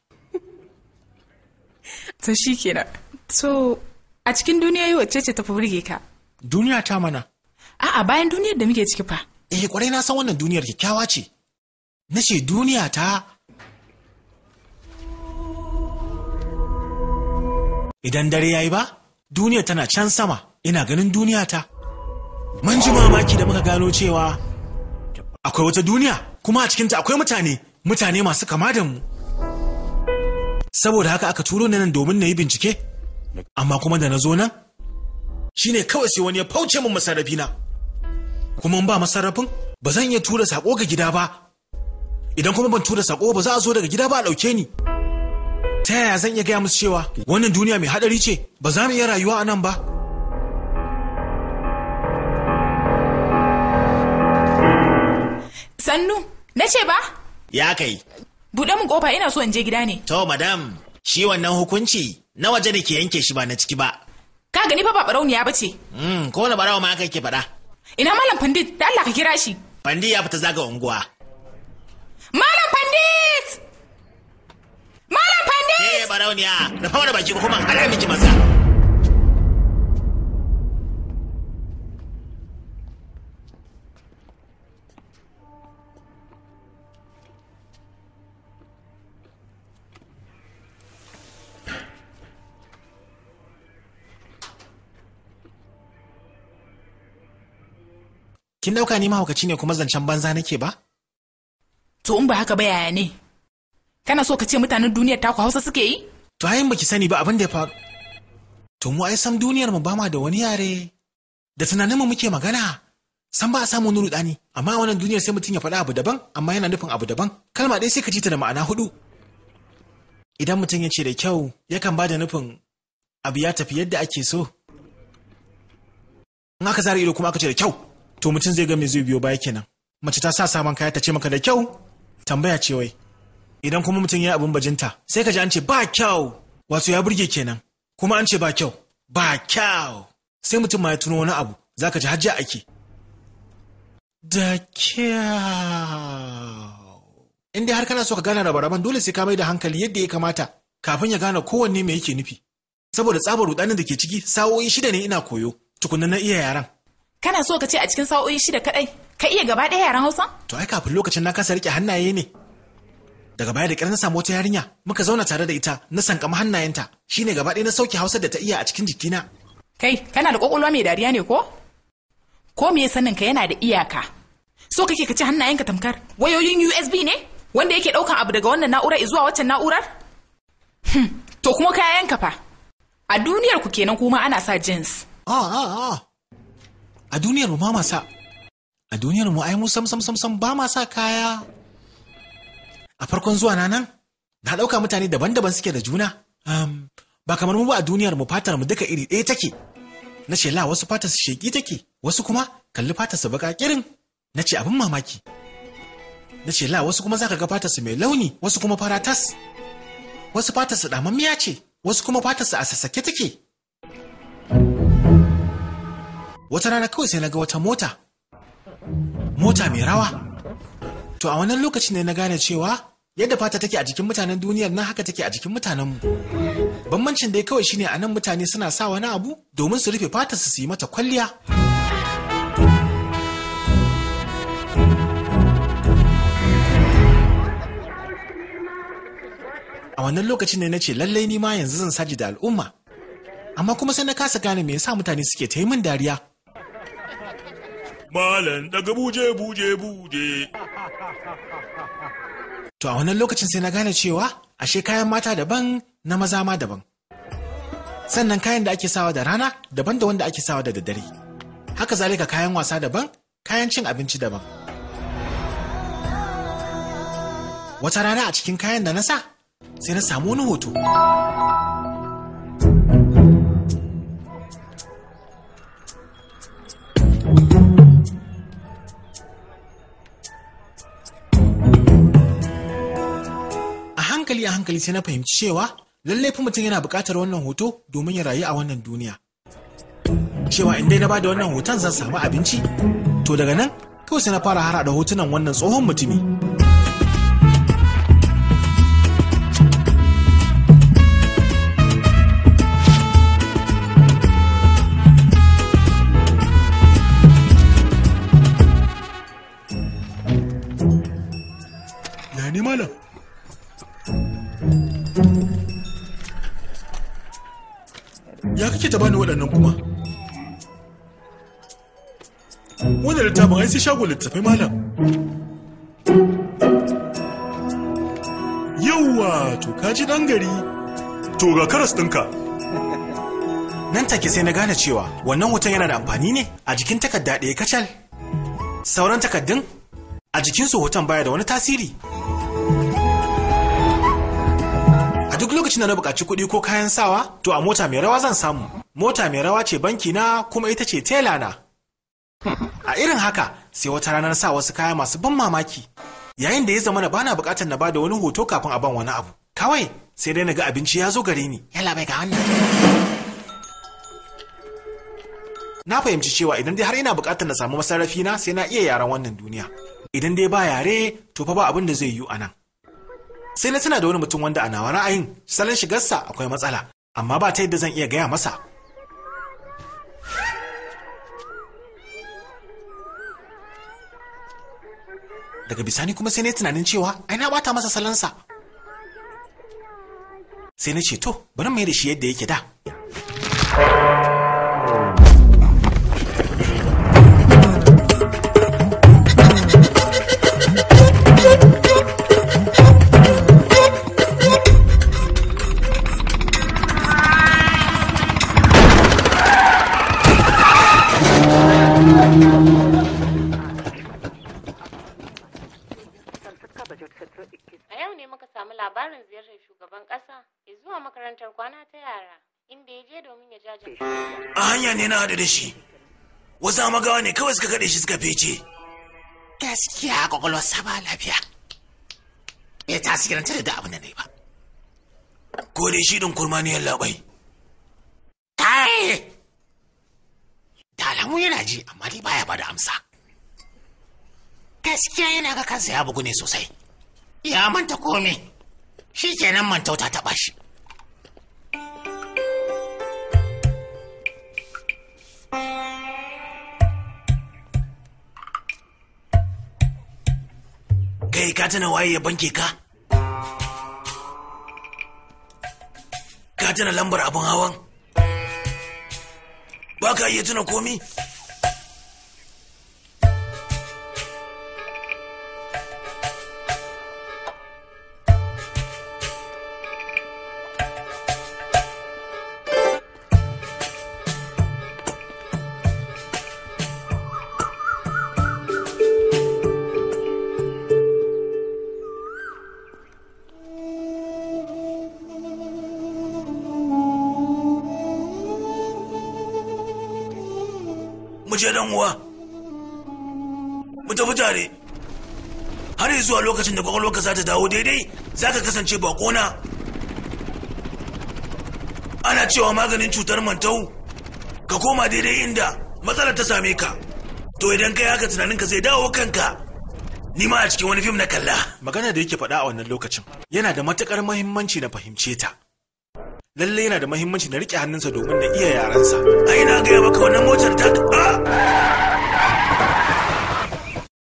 To shi kenan. To, a cikin duniyoyi wacce ce tafi burge ka? Duniya ta mana. A'a, bayan duniyar da muke ciki fa. Kwarai na san wannan duniyar kyakkyawa ce. Na ce duniya ta. Idan dare yayi ba, duniyar tana can sama, ina ganin duniya ta. Mun ji mamaki da muka gano cewa akwai wata duniya, kuma a cikinta akwai mutane masu kama da mu. Saboda haka aka turo ni nan domin na yi bincike, amma kuma da na zo nan, shine kawai sai wani ya fauce min masarrafina. Kuma ba masarrafin, ba zan iya tura sako ga gida ba. Idan kuma ban tura sako ba za a zo daga gida ba a ɗauke ni. Ta yaya zan iya gaya musu cewa wannan duniya mai haɗari ce, ba za mu iya rayuwa a nan ba? Sannu, na ce ba? Ya kai. Buɗe min ƙofa, ina so in je gida ne. To madam, shi wannan hukunci na waje da ke yanke shi ba na ciki ba. Ka gani fa ba barauniya ba ce. Ko wani barawa ma aka ke faɗa. Ina Malam Pandit, da Allah ka kira shi. Pandit ya fita zaga unguwa. Malam Pandit! Malam Pandit! Barauniya, da fama da baki kuma ana miki masa. Kin dauka ni mahaukaci ne kuma zancen banza nake ba? To in ba haka ba yaya ne? Kana so ka ce mutanen duniyar taku Hausa suke yi? To ayin baki sani ba abin da ya faru. To mu ai sam duniyar mu ba ma da wani yare. Da tunanin mu muke magana. San ba a samu wani rudani, amma a wannan duniyar sai mutum ya faɗa abu daban, amma yana nufin abu daban. Kalma ɗaya sai ka ji ta da ma'ana 4. Idan mutum ya ce da kyau, yakan ba da nufin abu ya tafi yadda ake so. In aka zara ido kuma aka ce da kyau, to mutum zai ga me zai biyo baya kenan. Mace ta sa sabon kaya ta ce maka da kyau, tambaya ce wai. Idan kuma mutum ya yi abin bajinta, sai ka ji an ce ba kyau, wato ya burge kenan. Kuma an ce ba kyau, ba kyau. Sai mutum ma ya tuno wani abu, za ka ji hajja ake. Da kyau. In dai har kana so ka gane rabe-raben dole sai ka mai da hankali yadda ya kamata kafin ya gane kowanne me yake nufi. Saboda tsabar rudanin da ke ciki sa'o'i 6 ne ina koyo, tukunna na iya yaran. Kana so ka ce a cikin sa'o'i 6 kadai ka iya gaba ɗaya yaran Hausa? To ai kafin lokacin na kasa rike hannaye ne. Daga baya da ƙyar na samu wata yarinya muka zauna tare da ita na sankama hannayenta shine gaba ɗaya na sauke Hausa da ta iya a cikin jikina. Kai kana da ƙwaƙwalwa mai dariya ne ko? Ko me sanin ka yana da iyaka? So kake ka ci hannayenka tamkar wayoyin USB ne wanda yake ɗaukan abu daga wannan na'urar zuwa waccan na'urar? To kuma kayanka fa. A duniyar ku kenan kuma ana sa jeans. A duniyar mu ba ma sa. A duniyar mu ai mu sam ba ma sa kaya. A farkon zuwa na nan na ɗauka mutane daban-daban suke da juna. Ba kamar mu ba a duniyar mu fatar mu duka iri ɗaya take. Na ce la wasu fatar su sheƙi take, wasu kuma kalli fatar su baka kirin. Na ce abin mamaki. Na ce la wasu kuma zaka ga fatar su mai launi, wasu kuma fara tas. Wasu fatar su damammiya ce, wasu kuma fatar su a sassake take. Wata rana kawai sai na ga wata mota mai rawa. To a wannan lokacin ne na gane cewa yadda fata take a jikin mutanen duniyar nan haka take a jikin mutanenmu. Bambancin dai kawai shine a nan mutane suna sa wani abu domin su rufe fatar su yi mata kwalliya. A wannan lokacin ne na ce lallai ni ma yanzu zan saji da al'umma. Amma kuma sai na kasa gane me yasa mutane suke ta yi min dariya. Malam daga buje. To a wannan lokacin sai na gane cewa ashe kayan mata daban na maza ma daban. Sannan kayan da ake sawa da rana daban da wanda ake sawa da daddare. Haka zalika kayan wasa daban, kayan cin abinci daban. Wata rana a cikin kayan da na sa sai na samu wani hoto. A hankali sai na fahimci cewa lallai fa mutum yana buƙatar wannan hoto domin ya rayu a wannan duniya. Cewa in dai na bada wannan hoton zan samu abinci. To daga nan kawai sai na fara harhaɗa hotunan wannan tsohon mutumi. Ya ne malam? Ya kake ta bani waɗannan kuma? Wannan littafin ai sai shago littafai malam. Yawwa, to kaji ɗan gari. To ga karas ɗinka. Nan take sai na gane cewa wannan hoton yana da amfani ne a jikin takarda ɗaya kacal. Sauran takardun a jikinsu hoton baya da wani tasiri. Duk lokacin da na buƙaci kuɗi ko kayan sawa, to a mota mai rawa zan samu. Mota mai rawa ce banki na kuma ita ce tela na. A irin haka sai wata ranar sa wasu kaya masu ban mamaki. Yayin da ya zama na bana buƙatar na bada wani hoto kafin a ban wani abu. Kawai sai dai na ga abinci ya zo gare ni. Yalla bai ga wannan. Na fahimci cewa idan dai har ina buƙatar na samu masarrafi na sai na iya yaren wannan duniya. Idan dai ba yare to fa ba abin da zai yi a nan. Sai na tuna da wani mutum wanda a nawa ra'ayin salon shigarsa akwai matsala, amma ba ta yadda zan iya gaya masa. Daga bisani kuma sai na tunanin cewa ai na bata masa salonsa. Sai na ce to bari mai da shi yadda yake da. A hanya ne na haɗu da shi, wasu magawa ne kawai suka kaɗe shi suka fece. Gaskiya kwakwalwarsa ba lafiya, bai tasiranta da abin da ne ba. Ko dai shi ɗin kurma ne yallaɓai. Kai! Da alamu yana ji, amma dai baya ba da amsa. Gaskiya yana ga kansa ya bugu ne sosai. Ya manta komai, shi kenan mantauta taɓa shi. Kai ka tana waye ya banke ka? Ka tana lambar abin hawan? Ba ka iya tuna komi? Mu je dan uwa, mu tafi tare har zuwa lokacin da kwakwalwarka za ta dawo daidai za ka kasance bakona. Ana cewa maganin cutar mantau ka koma daidai inda matsalar ta same ka, to idan kai haka tunaninka zai dawo kanka. Ni ma a cikin wani fim na kalla. Magana da yake faɗa a wannan lokacin yana da matuƙar muhimmanci na fahimce ta. Lallai yana da muhimmanci na riƙe hannunsa domin na iya yarensa. Ai na gaya maka wannan motar ta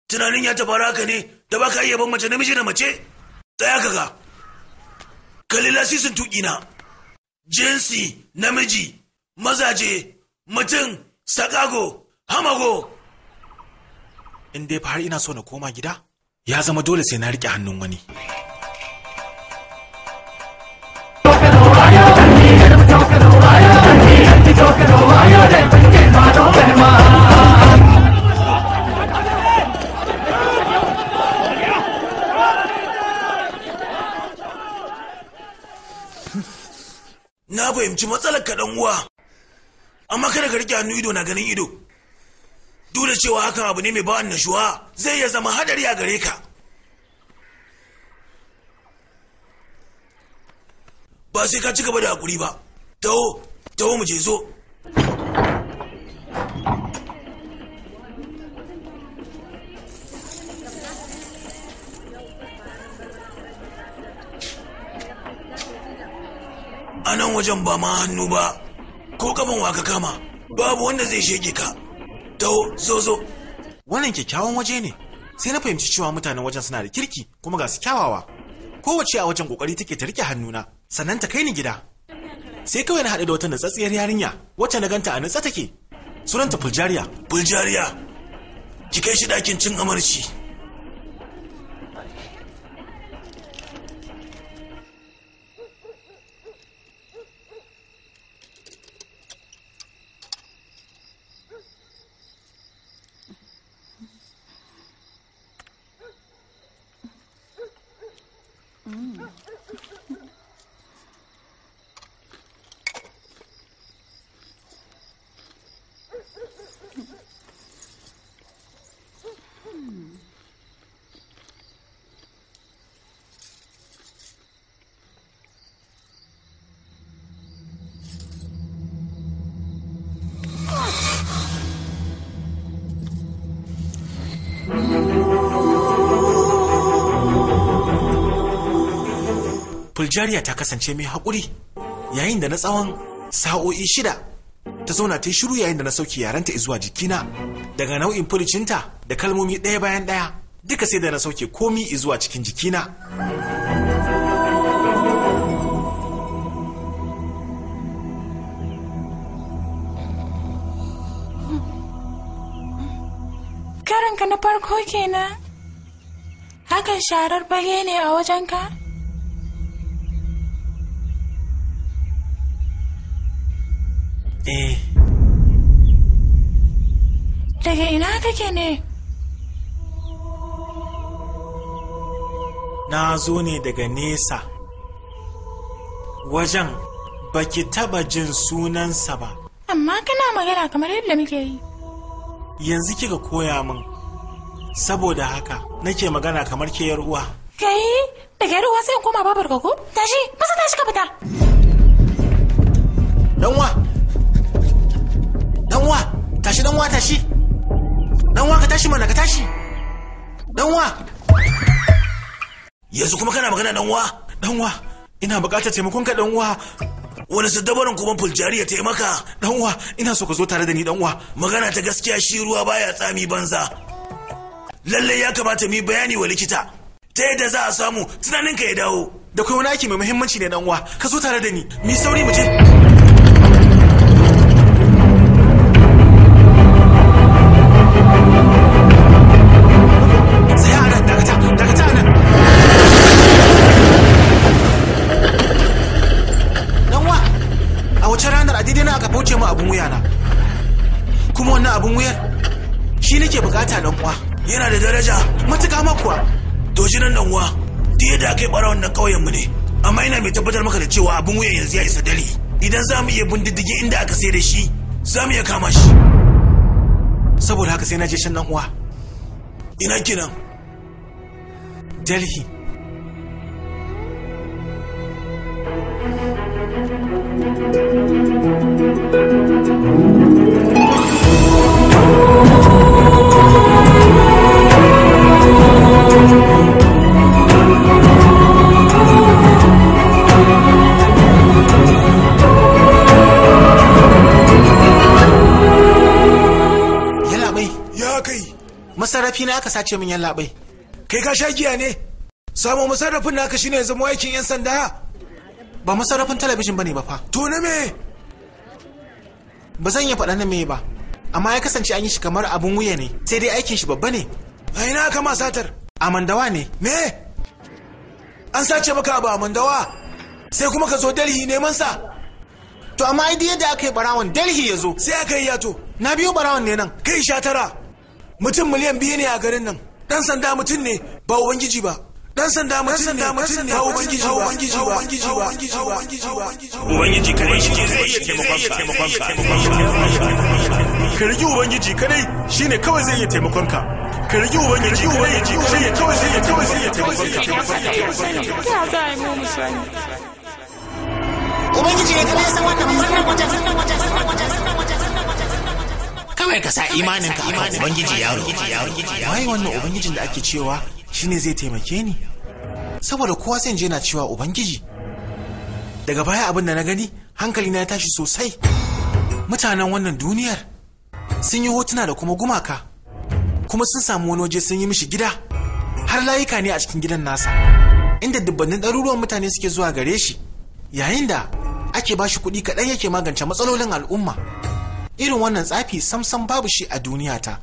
tunanin ya tafi haka ne da baka iya ban mace namiji da mace. Tsaya kaga kalli lasisin tuƙina. Jinsi, namiji, mazaje, mutum, sakago, hamago. In dai har ina so na koma gida, ya zama dole sai na riƙe hannun wani. Na fahimci matsalar ka dan uwa, amma kada ka rike hannu ido na ganin ido. Duk da cewa hakan abu ne mai ba annashuwa, zai iya zama hadari a gare ka. Ba sai ka ci gaba da hakuri ba. Taho mu je zo. A nan wajen ba ma hannu ba, ko kaman wa ka kama, babu wanda zai shege ka. Taho, zo. Wannan kyakkyawan waje ne, sai na fahimci cewa mutanen wajen suna da kirki kuma ga su kyawawa. Kowace a wajen kokari take ta rike hannuna, sannan ta kai ni gida. Sai kawai na haɗu da wata natsatsiyar yarinya, wacce na ganta a natsa take. Sunanta Fuljariya. Fuljariya, ki kai shi ɗakin cin amarci. Fuljariya ta kasance mai haƙuri yayin da na tsawon sa'o'i 6 ta zauna ta yi shiru yayin da na sauke yarenta zuwa jikina daga nau'in furicinta da kalmomi ɗaya bayan ɗaya duka sai da na sauke komi zuwa cikin jikina. Karanka na farko kenan? Hakan sharar bage ne a wajenka? Daga ina kake ne? Na zo ne daga nesa. Wajen baki taba jin sunansa ba. Amma kana magana kamar yadda muke yi. Yanzu kika koya min. Saboda haka nake magana kamar ke yar uwa. Kai, daga yar uwa sai in koma babar ka ko? Tashi, masa tashi ka fita. Danwa. Tashi danwa tashi. Danwa ka tashi mana ka tashi. Danwa. Yanzu kuma kana magana Danwa, ina buƙatar taimakon ka danwa. Wani sadabarin kuma Fuljariya ta yi maka. Danwa, ina so ka zo tare da ni danwa. Magana ta gaskiya shi ruwa baya tsami banza. Lallai ya kamata mu yi bayani wa likita. Ta yadda za a samu tunaninka ya dawo. Da kai wani aiki mai muhimmanci ne danwa. Ka zo tare da ni. Mi sauri mu je. Bauce mu abun wuya na kuma wannan abun wuyar shi nake bukata dan uwa. Yana da daraja matuƙa makuwa. Doji nan dan uwa da yadda kai bara wannan ƙauyen mu ne, amma ina mai tabbatar maka da cewa abun wuyan yanzu ya isa dali. Idan za mu iya bindiddigi inda aka sai da shi za mu iya kama shi. Saboda haka sai na je shan dan uwa. Ina kenan? Delhi. Masarrafi na aka sace min yallaɓai. Kai ka sha giya ne? Samo masarrafin naka shine ya zama aikin 'yan sanda? ba masarrafin talabijin bane ba fa. To na me? Ba zan iya faɗa na me ba, amma ya kasance an yi shi kamar abun wuya ne, sai dai aikin shi babba ne. A ina aka ma satar? A Mandawa ne. Me? An sace maka abu a Mandawa? Sai kuma ka zo Delhi neman sa? To amma ai yadda aka yi barawon Delhi ya zo. Sai aka yi yato. Na biyo barawon ne nan. Kai 19. Mutum miliyan 2 ne a garin nan. Dan sanda mutum ne ba ubangiji ba. Dan sanda mutum ne ba ubangiji ba. Ubangiji kadai shi zai iya taimakon ka. Ka rigi ubangiji kadai shine kawai zai iya taimakon ka. Ka rigi ubangiji shine kawai zai iya taimakon ka. Ya za a yi mu misali. Ubangiji ne kadai san wannan wajen. Kawai ka sa imaninka a ubangiji yaro. Wai wannan ubangijin da ake cewa shine zai taimake ni, saboda kowa sai je na cewa ubangiji. Daga baya abin da na gani hankali na ya tashi sosai. Mutanen wannan duniyar sun yi hotuna da kuma gumaka, kuma sun samu wani waje sun yi mishi gida, har layuka ne a cikin gidan nasa, inda dubbannin ɗaruruwan mutane suke zuwa gare shi, yayin da ake ba shi kuɗi kaɗan yake magance matsalolin al'umma. Irin wannan tsafi samsam babu shi a duniyata.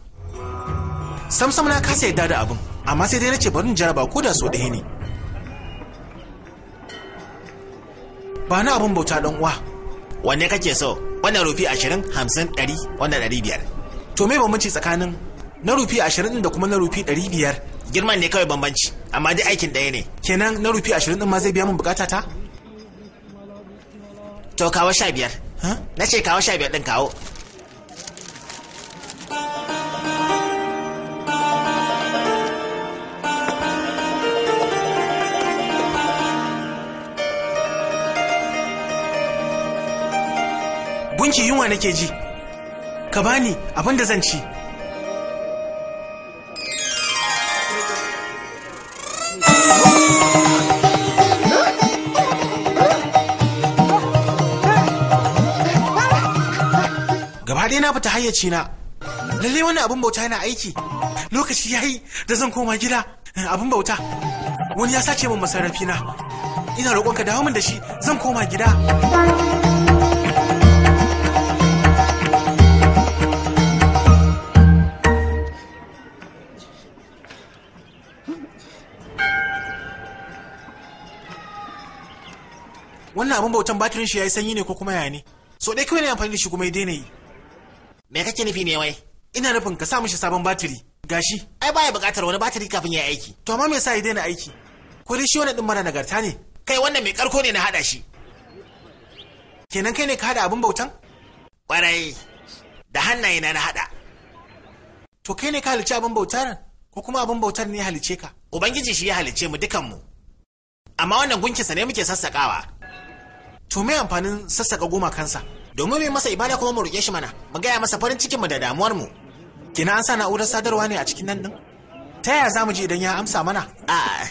Samsam na kasa yadda da abin, amma sai dai na ce bari in jaraba ko da so ɗaya ne. Ba na abin bauta ɗan uwa. Wanne kake so? Wannan rufi 20, 50, 100, wannan 500. To me bambanci tsakanin na rufi 20 da kuma na rufi 500? Girman ne kawai bambanci, amma dai aikin ɗaya ne. Kenan na rufi 20 ɗin ma zai biya min bukata ta? To kawo 15. Na ce kawo 15 ɗin kawo. Gunki yunwa nake ji, ka bani abin da zan ci. Gaba ɗaya na fita hayyaci na. Lalle wannan abin bauta yana aiki. Lokaci yayi da zan koma gida. Abin bauta, wani ya sace min masarrafi na. Ina roƙon ka dawo min da shi, zan koma gida. Wannan abin bautan batirin shi ya yi sanyi ne ko kuma yaya ne? So dai kawai ne amfani da shi kuma ya daina yi. Me kake nufi ne wai? Ina nufin ka sa mishi sabon batiri. Gashi. Ai baya buƙatar wani batiri kafin ya aiki. To amma me yasa ya daina aiki? Ko dai shi wannan din mara nagarta ne? Kai wannan mai karko ne na hada shi. Kenan kai ne ka hada abin bautan? Kwarai. Da hannaye na hada. To kai ne ka halice abin bautar ko kuma abin bautar ne ya halice ka? Ubangiji shi ya halice mu dukanmu. Amma wannan gunkinsa ne muke sassakawa. To me amfanin sassaka goma kansa? Domin mai masa ibada kuma mu roƙe shi mana, mu gaya masa farin cikin mu da damuwar mu. Kina an sa na'urar sadarwa ne a cikin nan din? Ta yaya zamu ji idan ya amsa mana? A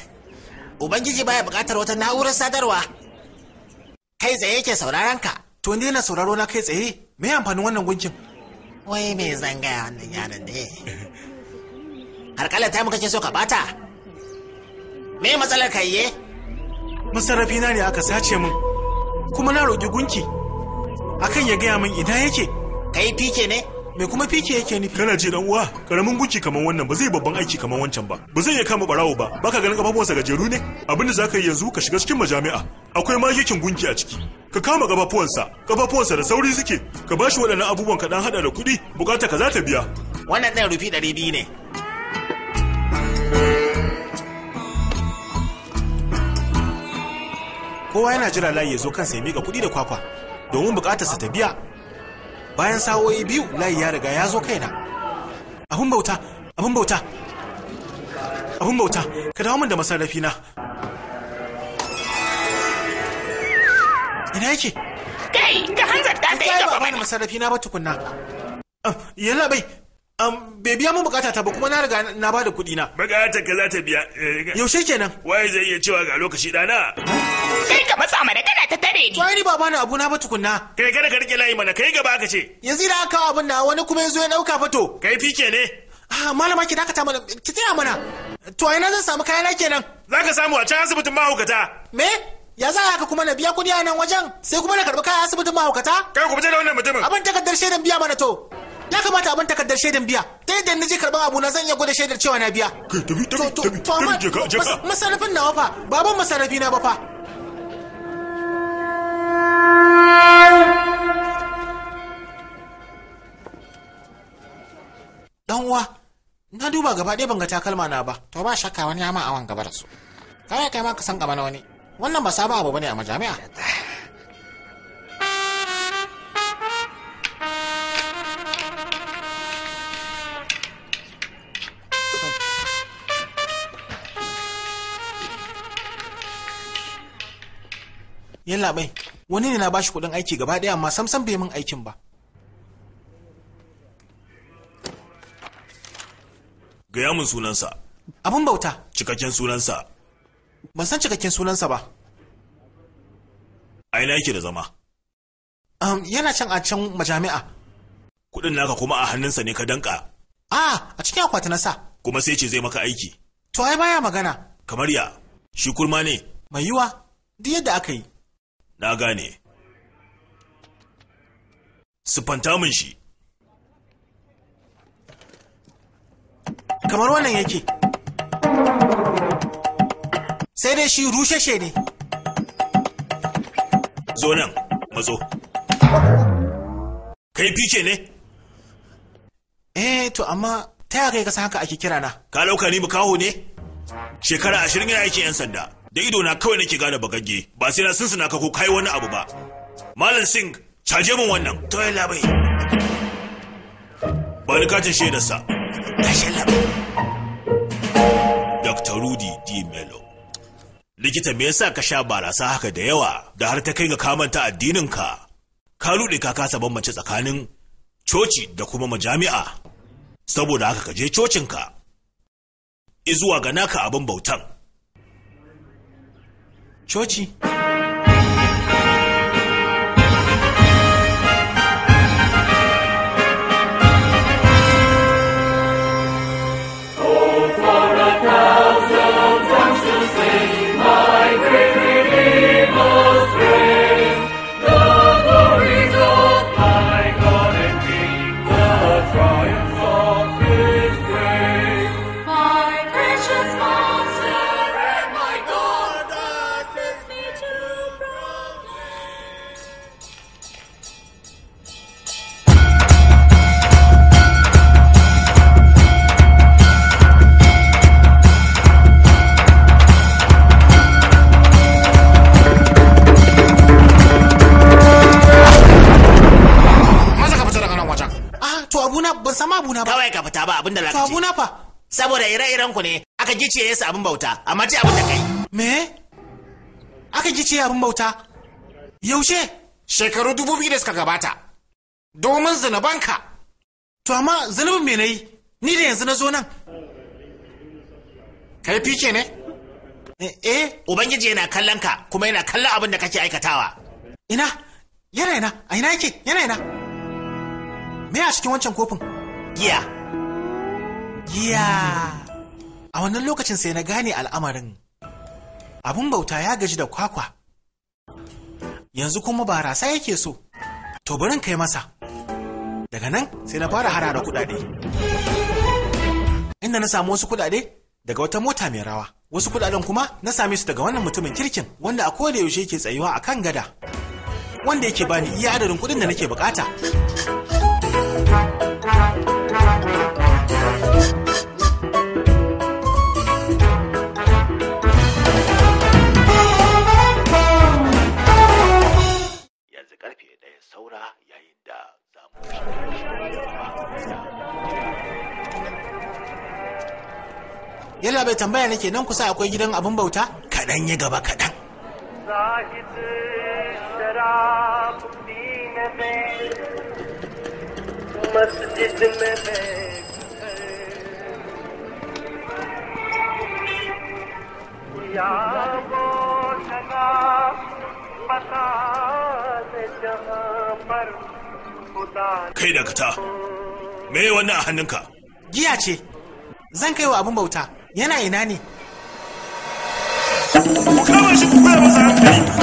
Ubangiji baya buƙatar wata na'urar sadarwa. Kai tsaye yake sauraron ka. To ne na sauraro na kai tsaye. Me amfanin wannan gunkin? Wai me zan gaya wannan yaron ne? Har kala ta mu kake so ka bata? Me matsalar ka yi? Masarrafi na ne aka sace min. Kuma na roƙi gunki akan ya gaya min ina yake. Kai fike ne? Me kuma fike yake nufi? Kana ji dan uwa, karamin gunki kaman wannan ba zai babban aiki kaman wancan ba. Ba zai iya kama barawo ba. Baka ganin kafafuwansa gajeru ne? Abinda zaka yi yanzu ka shiga cikin majami'a. Akwai magikin gunki a ciki. Ka kama kafafuwansa da sauri suke. Ka bashi waɗannan abubuwan ka dan hada da kuɗi, bukata ka za ta biya. Wannan ɗan rufi 200 ne. Kowa yana jira layi ya zo kansa ya miƙa kuɗi da kwakwa domin buƙatarsa ta biya. Bayan sa'o'i 2 layi ya riga ya zo kaina. Abun bauta, ka dawo min da masarrafi na. Ina yake? Kai, ka hanzarta ka yi gaba mana. Masarrafi na ba tukunna. Yalla bai, bai biya mun bukata ta ba kuma na riga na ba da kuɗi na. Bukatar ka za ta biya. Yaushe kenan? Waye zai iya cewa ga lokaci dana? Kai ka matsa mana kana ta tare ni. To ai ni ba bani abu na ba tukunna. Kai kada ka rike layi mana, kai gaba aka ce. Yanzu da aka abin na wani kuma yazo ya dauka fato. Kai fike ne? Malama ki dakata mana, ki tsaya mana. To ai na zan samu kayana kenan. Zaka samu a can asibitin mahaukata. Me? Ya za haka kuma na biya kuɗi a nan wajen sai kuma na karɓi kaya asibitin mahaukata? Kai ku fice da wannan mutumin. Abin takardar shaidan biya mana to. Ya kamata abin takardar shaidan biya. Ta yadda na je karɓar abu na zan iya gwada shaidar cewa na biya. Kai tafi. To amma masarrafin nawa fa baban masarrafi na ba fa. Dan uwa, na duba gaba ɗaya ban ga takalma na ba. To ba shakka wani ya ma awan gaba da su. Kai ma ka san gaba na wani. Wannan ba sabon abu bane a majami'a. Yalla bai, wani ne na bashi kuɗin aiki gaba ɗaya amma samsam bai min aikin ba. Gaya min sunansa. Abin bauta. Cikakken sunansa. Ban san cikakken sunansa ba. A ina yake da zama? Yana can a can majami'a. Kuɗin naka kuma a hannunsa ne ka danka. A cikin akwati na sa. Kuma sai ce zai maka aiki. To ai baya magana. Kamar ya, shi kurma ne. Mai yiwa, duk yadda aka yi. Na gane. Siffanta min shi. Kamar wannan yake. Sai dai shi rusheshe ne. Zo nan, mazo. Kai fike ne? To amma ta yaya kai kasa haka ake kira na? Ka lauka ni bukaho ne? Shekara 20 yana aikin 'yan sanda. Da ido na kawai nake gane bagagge. Ba sai na sunsuna ka ko kai wani abu ba. Malam Singh, caje min wannan. To ya labai. Ba ni katin shaidarsa. Gashi labai. Dr. Rudy D. Mello. Likita me yasa ka sha barasa haka da yawa da har ta kai ga kamanta addininka? Ka rude ka kasa bambance tsakanin coci da kuma majami'a. Saboda haka ka je cocinka. Izuwa ga naka abin bautan. Coci. Ban sama abuna ba. Kawai ka fita ba abin da lakaci. To abuna fa. Saboda ire-iren ku ne aka gice yasa abin bauta, amma ji abin da kai. Me? Aka gice abin bauta? Yaushe? Shekaru 2000 da suka gabata. Domin zinubanka. To amma zunubin me nayi? Ni da yanzu na zo nan. Kai fike ne? Ubangiji yana kallon ka kuma yana kallon abin da kake aikatawa. Ina? Yana ina? A ina yake? Yana ina? Me a cikin wancan kofin? Giya. Giya. A wannan lokacin sai na gane al'amarin. Abun bauta ya gaji da kwakwa. Yanzu kuma barasa yake so. To barin kai masa. Daga nan sai na fara harara kuɗaɗe. Inda na samu wasu kuɗaɗe daga wata mota mai rawa. Wasu kuɗaɗen kuma na same su daga wannan mutumin kirkin wanda a koda yaushe yake tsayuwa a kan gada. Wanda yake bani iya adadin kuɗin da nake bukata. Yanzu karfe 1 saura yayin da za mu Yalla bai tambaya nake nan kusa akwai gidan abin bauta? Kaɗan ya gaba kaɗan. मस्जिद में या वो जगह बता दे जहां पर खुदा Kai dakata. Me wannan a hannunka? Giya ce. Zan kai wa abin bauta. Yana ina ne? Ku kama shi ku koya masa hankali.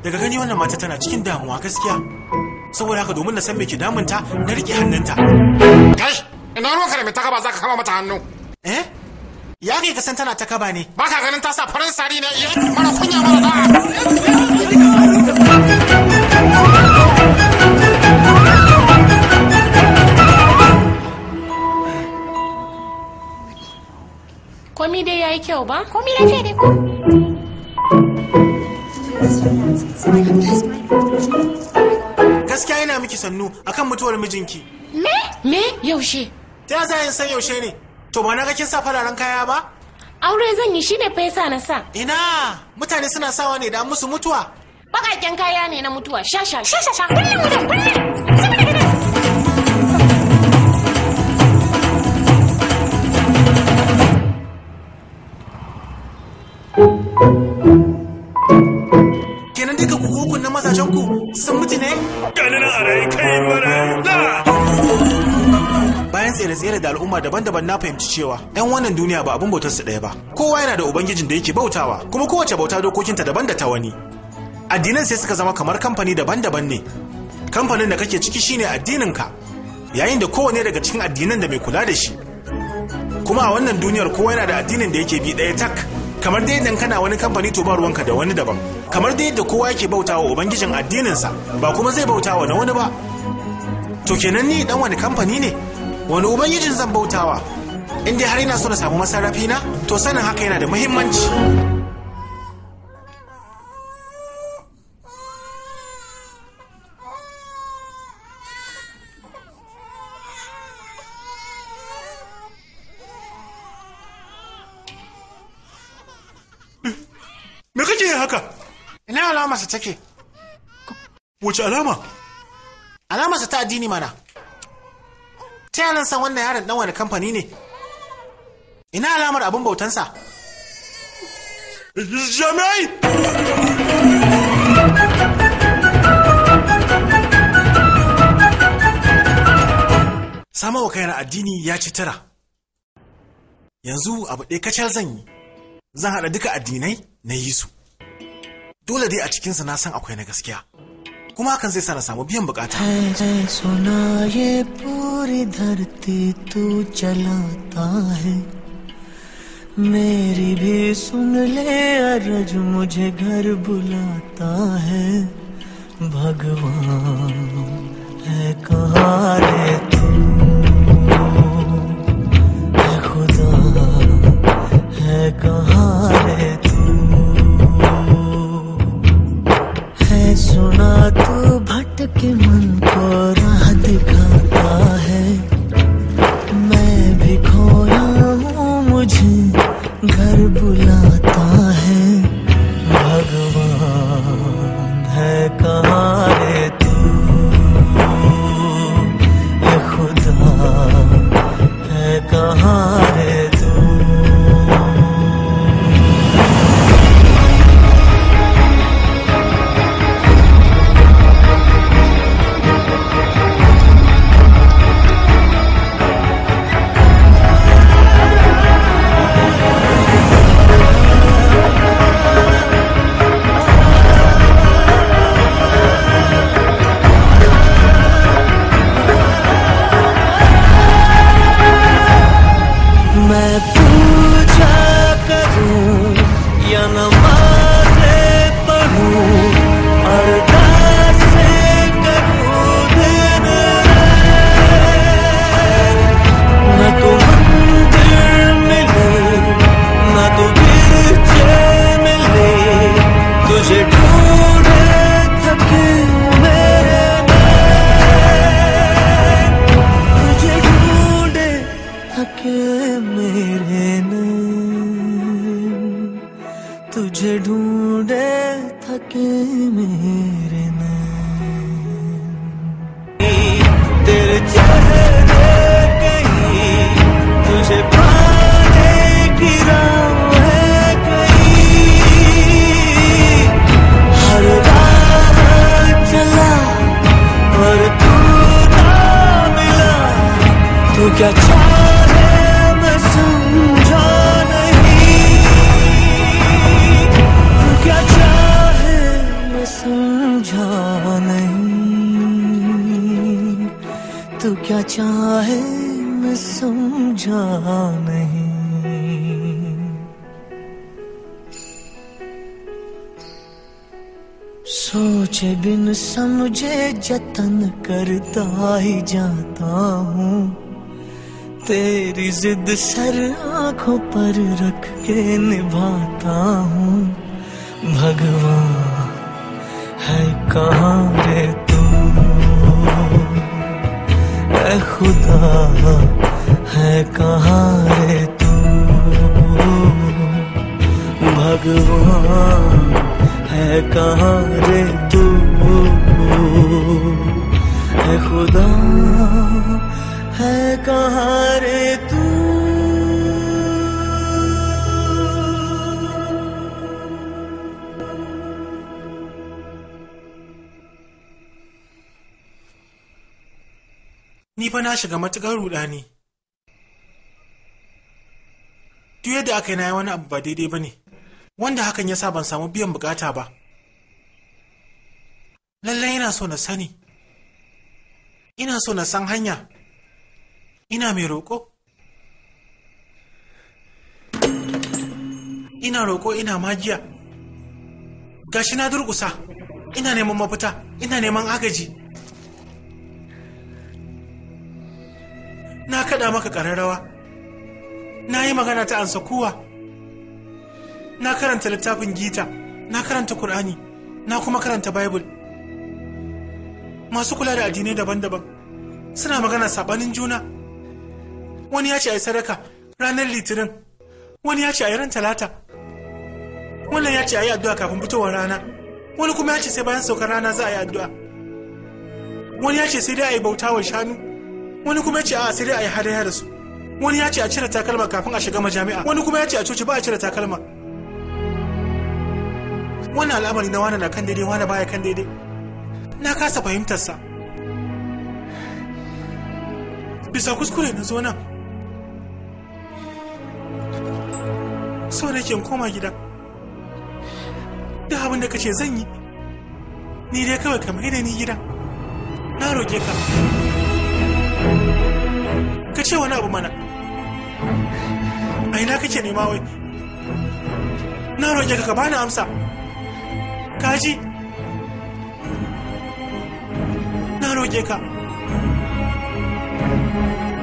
daga gani wannan mata tana cikin damuwa gaskiya. Saboda haka domin na san me ke damunta na rike hannunta. Kai, ina ruwanka da mai takaba za ka kama mata hannu? Ya kai ka san tana takaba ne? Ba ka ganin ta sa farin sari ne mara kunya mara da'a. Komi dai yayi kyau ba? Komi lafiya dai ko? Gaskiya ina miki sannu akan mutuwar mijinki. Me? Yaushe? Ta za yin san yaushe ne? To ba na ga kin sa fararen kaya ba? Aure zan yi shine fa yasa na sa. Ina mutane suna sawa ne da musu mutuwa. Bakaken kaya ne na mutuwa. Sha. Kenan duka ku na mazajen ku sun mutu ne? Ganin a rai kai mara na. Bayan tsere-tsere da al'umma daban-daban na fahimci cewa 'yan wannan duniya ba abin bautar su ɗaya ba. Kowa yana da ubangijin da yake bautawa, kuma kowace bauta dokokinta daban da ta wani. Addinan sai suka zama kamar kamfani daban-daban ne. Kamfanin da kake ciki shine addininka, yayin da kowane daga cikin addinan da mai kula da shi. Kuma a wannan duniyar kowa yana da addinin da yake bi ɗaya tak. Kamar dai idan kana wani kamfani to ba ruwanka da wani daban. Kamar dai yadda kowa yake bautawa ubangijin addininsa, ba kuma zai bautawa na wani ba. To kenan ni dan wani kamfani ne? Wani ubangijin zan bautawa? In dai har ina so na samu masarrafi na, to sanin haka yana da muhimmanci. Me kake yi haka? Ina alamarsa take? Wace alama? Alamarsa ta addini mana. Ta yanan san wannan yaron dan wani kamfani ne? Ina alamar abin bautansa? Jami'ai! Samawa kayan addini ya ci tara. Yanzu abu ɗaya kacal zan yi. Zan haɗa duka addinai na yi su. Dole dai a cikinsa na san akwai na gaskiya. Kuma hakan zai sa na samu biyan bukata. सुना ये पूरी धरती तू चलाता है मेरी भी सुन ले अरज मुझे घर बुलाता है भगवान है कहाँ रे तू है खुदा है कहाँ रे तू है सुना तू भटके मन को राह दिखाता है मैं भी खोया हूँ मुझे घर बुलाता है भगवान है कहाँ रे तू है खुदा है कहाँ रे तू मैं पूजा करूं या नमाज़ें पढ़ूं अरदासें करूं दिन रात न तो मंदिर मिले न तो गिरजे मिले तुझे ढूंढे थके मेरे नैन तुझे ढूंढे थके मेरे नैन तुझे ढूंढे थके मेरे नैन तेरे चेहरे कहीं तुझे पाने की राह है कहीं हर राह चला और तू ना मिला तू क्या चाहे मैं समझा नहीं तू क्या चाहे मैं समझा क्या चाहे मैं समझा नहीं। सोचे बिन समझे जतन करता ही जाता हूँ, तेरी जिद सर आंखों पर रख के निभाता हूँ। भगवान है कहाँ रे तू, ऐ खुदा है कहाँ रे तू। भगवान है कहाँ रे तू, ऐ खुदा है कहाँ रे तू। Ni fa na shiga matuƙar rudani. Duk yadda aka yi na yi wani abu ba daidai ba ne, wanda hakan ya sa ban samu biyan bukata ba. Lallai ina so na sani, ina so na san hanya, ina mai roƙo. Ina roƙo ina magiya. Gashi na durƙusa, ina neman mafita, ina neman agaji. Na kaɗa maka ƙararrawa, na yi magana ta ansa kuwa, na karanta littafin Gita, na karanta Kur'ani, na kuma karanta Bible. Masu kula da addinai daban-daban suna magana saɓanin juna. Wani ya ce a yi sadaka ranar Litinin, wani ya ce a yi ran Talata, wannan ya ce a yi addu'a kafin fitowar rana, wani kuma ya ce sai bayan saukar rana za a yi addu'a. Wani ya ce sai dai a yi bauta wa shanu, wani kuma ya ce a sai dai a yi hadaya da su. Wani ya ce a cire takalma kafin a shiga majami'a, wani kuma ya ce a coci ba a cire takalma. Wannan al'amari na wani na kan daidai, wani baya kan daidai, na kasa fahimtarsa. Bisa kuskure na zo nan, so nake in koma gida. Duk abin da kace zan yi, ni dai kawai kamar da ni gida. Na roƙe ka, ka ce wani abu mana. A ina kake nema wai? Na roƙe ka bani amsa. Kaji? Na roƙe ka.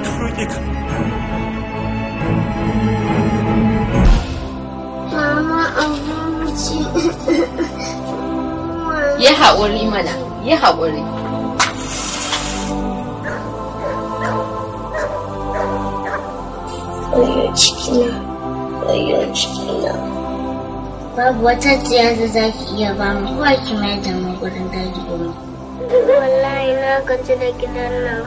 Na roƙe ka. Mama, abinci. Yi haƙuri mana, yi haƙuri. Wayo cikina. Babu wata tsiya da za ki iya ba mu, ko ki mai da mu gurin daji mu. Wallahi na gaji da gidan nan.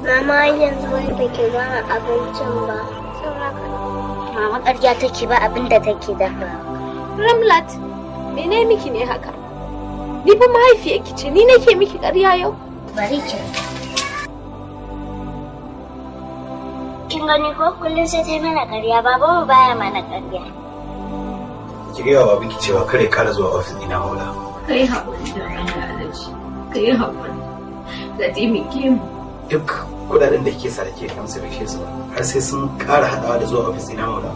Mama yanzu wai da ke gana abincin ba. Mama ƙarya take ba abin da take dafa. Ramlat, mene miki ne haka? Ni fa mahaifiyarki ce, ni nake miki ƙarya yau. Bari ki. Kin gani ko kullum sai ta mana ƙarya, babanmu baya mana ƙarya. Ki gaya wa babanki cewa kare ƙara zuwa ofis ɗina Maula. Kai haƙuri da ranka Alhaji, kai haƙuri. Ka taimake mu. Duk kuɗaɗen da kike sa da ke kamsa bai su ba, har sai sun ƙara haɗawa da zuwa ofis ɗina Maula.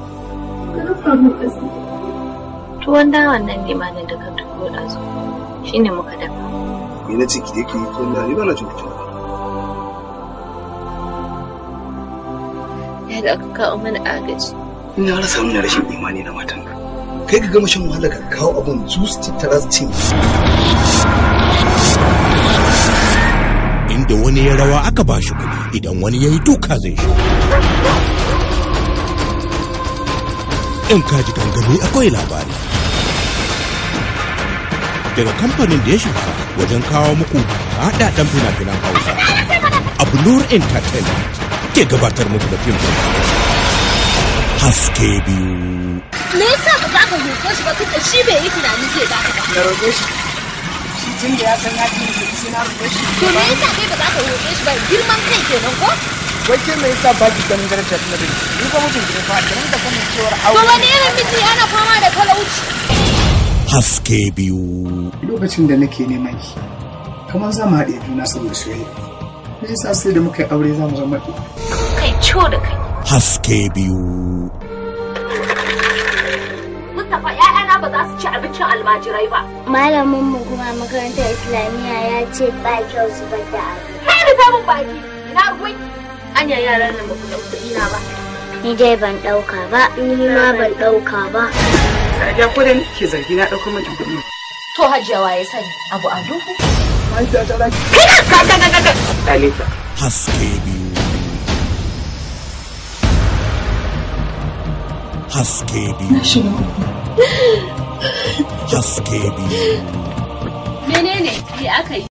Ka rufa mu asiri. Tuwon dawan nan ne ma da ka tuko da su, shine muka dafa. Ni na ciki da yake yi tuwon dawa, ni ba na cin tuwon. Da aka kawo mana agaji. Ina rasa mana rashin imani na matan ka. Kai ka gama shan wahala ka kawo abun su tattara su ce. Inda wani ya rawa aka ba shi kuɗi, idan wani ya yi duka zai shi. In ka ji gangami akwai labari. Daga kamfanin da ya shahara wajen kawo muku haɗaɗɗen fina-finan Hausa, Abnur Entertainment ke gabatar muku da fim Haske Biyu. Me yasa ba za ka roƙe shi ba tunda shi bai yi tunani zai ba ka ba? Na roƙe shi. Shi tun da ya san ya fi da sai na roƙe shi. To me yasa kai ba za ka roƙe shi ba? Girman kai kenan ko? Wai ke me yasa ba ki ganin daraja na da ni ba mutum ki fa ki rinka sanin cewar aure. To wani irin miji ana fama da talauci? Haske Biyu. lokacin da nake neman ki kamar za mu haɗe juna saboda soyayya. Me yasa sai da muka yi aure za mu zama kai ciwo da kai. Haske biyu. Mustapha ƴaƴana ba za su ci abincin almajirai ba. Malamin mu kuma makarantar Islamiyya ya ce ba kyau su bar da abu. Kai rufe mun baki. Ina ruwan anya yaran nan ba ku ɗauki kuɗina ba. Ni dai ban ɗauka ba, ni ma ban ɗauka ba. Ya ko da nake zargi na ɗaukar miki kuɗi. To Hajiya ya sani abu a duhu. Mahaifiya ta laki. Alika. Haske biyu. Haske biyu. Haske biyu. Menene me aka yi?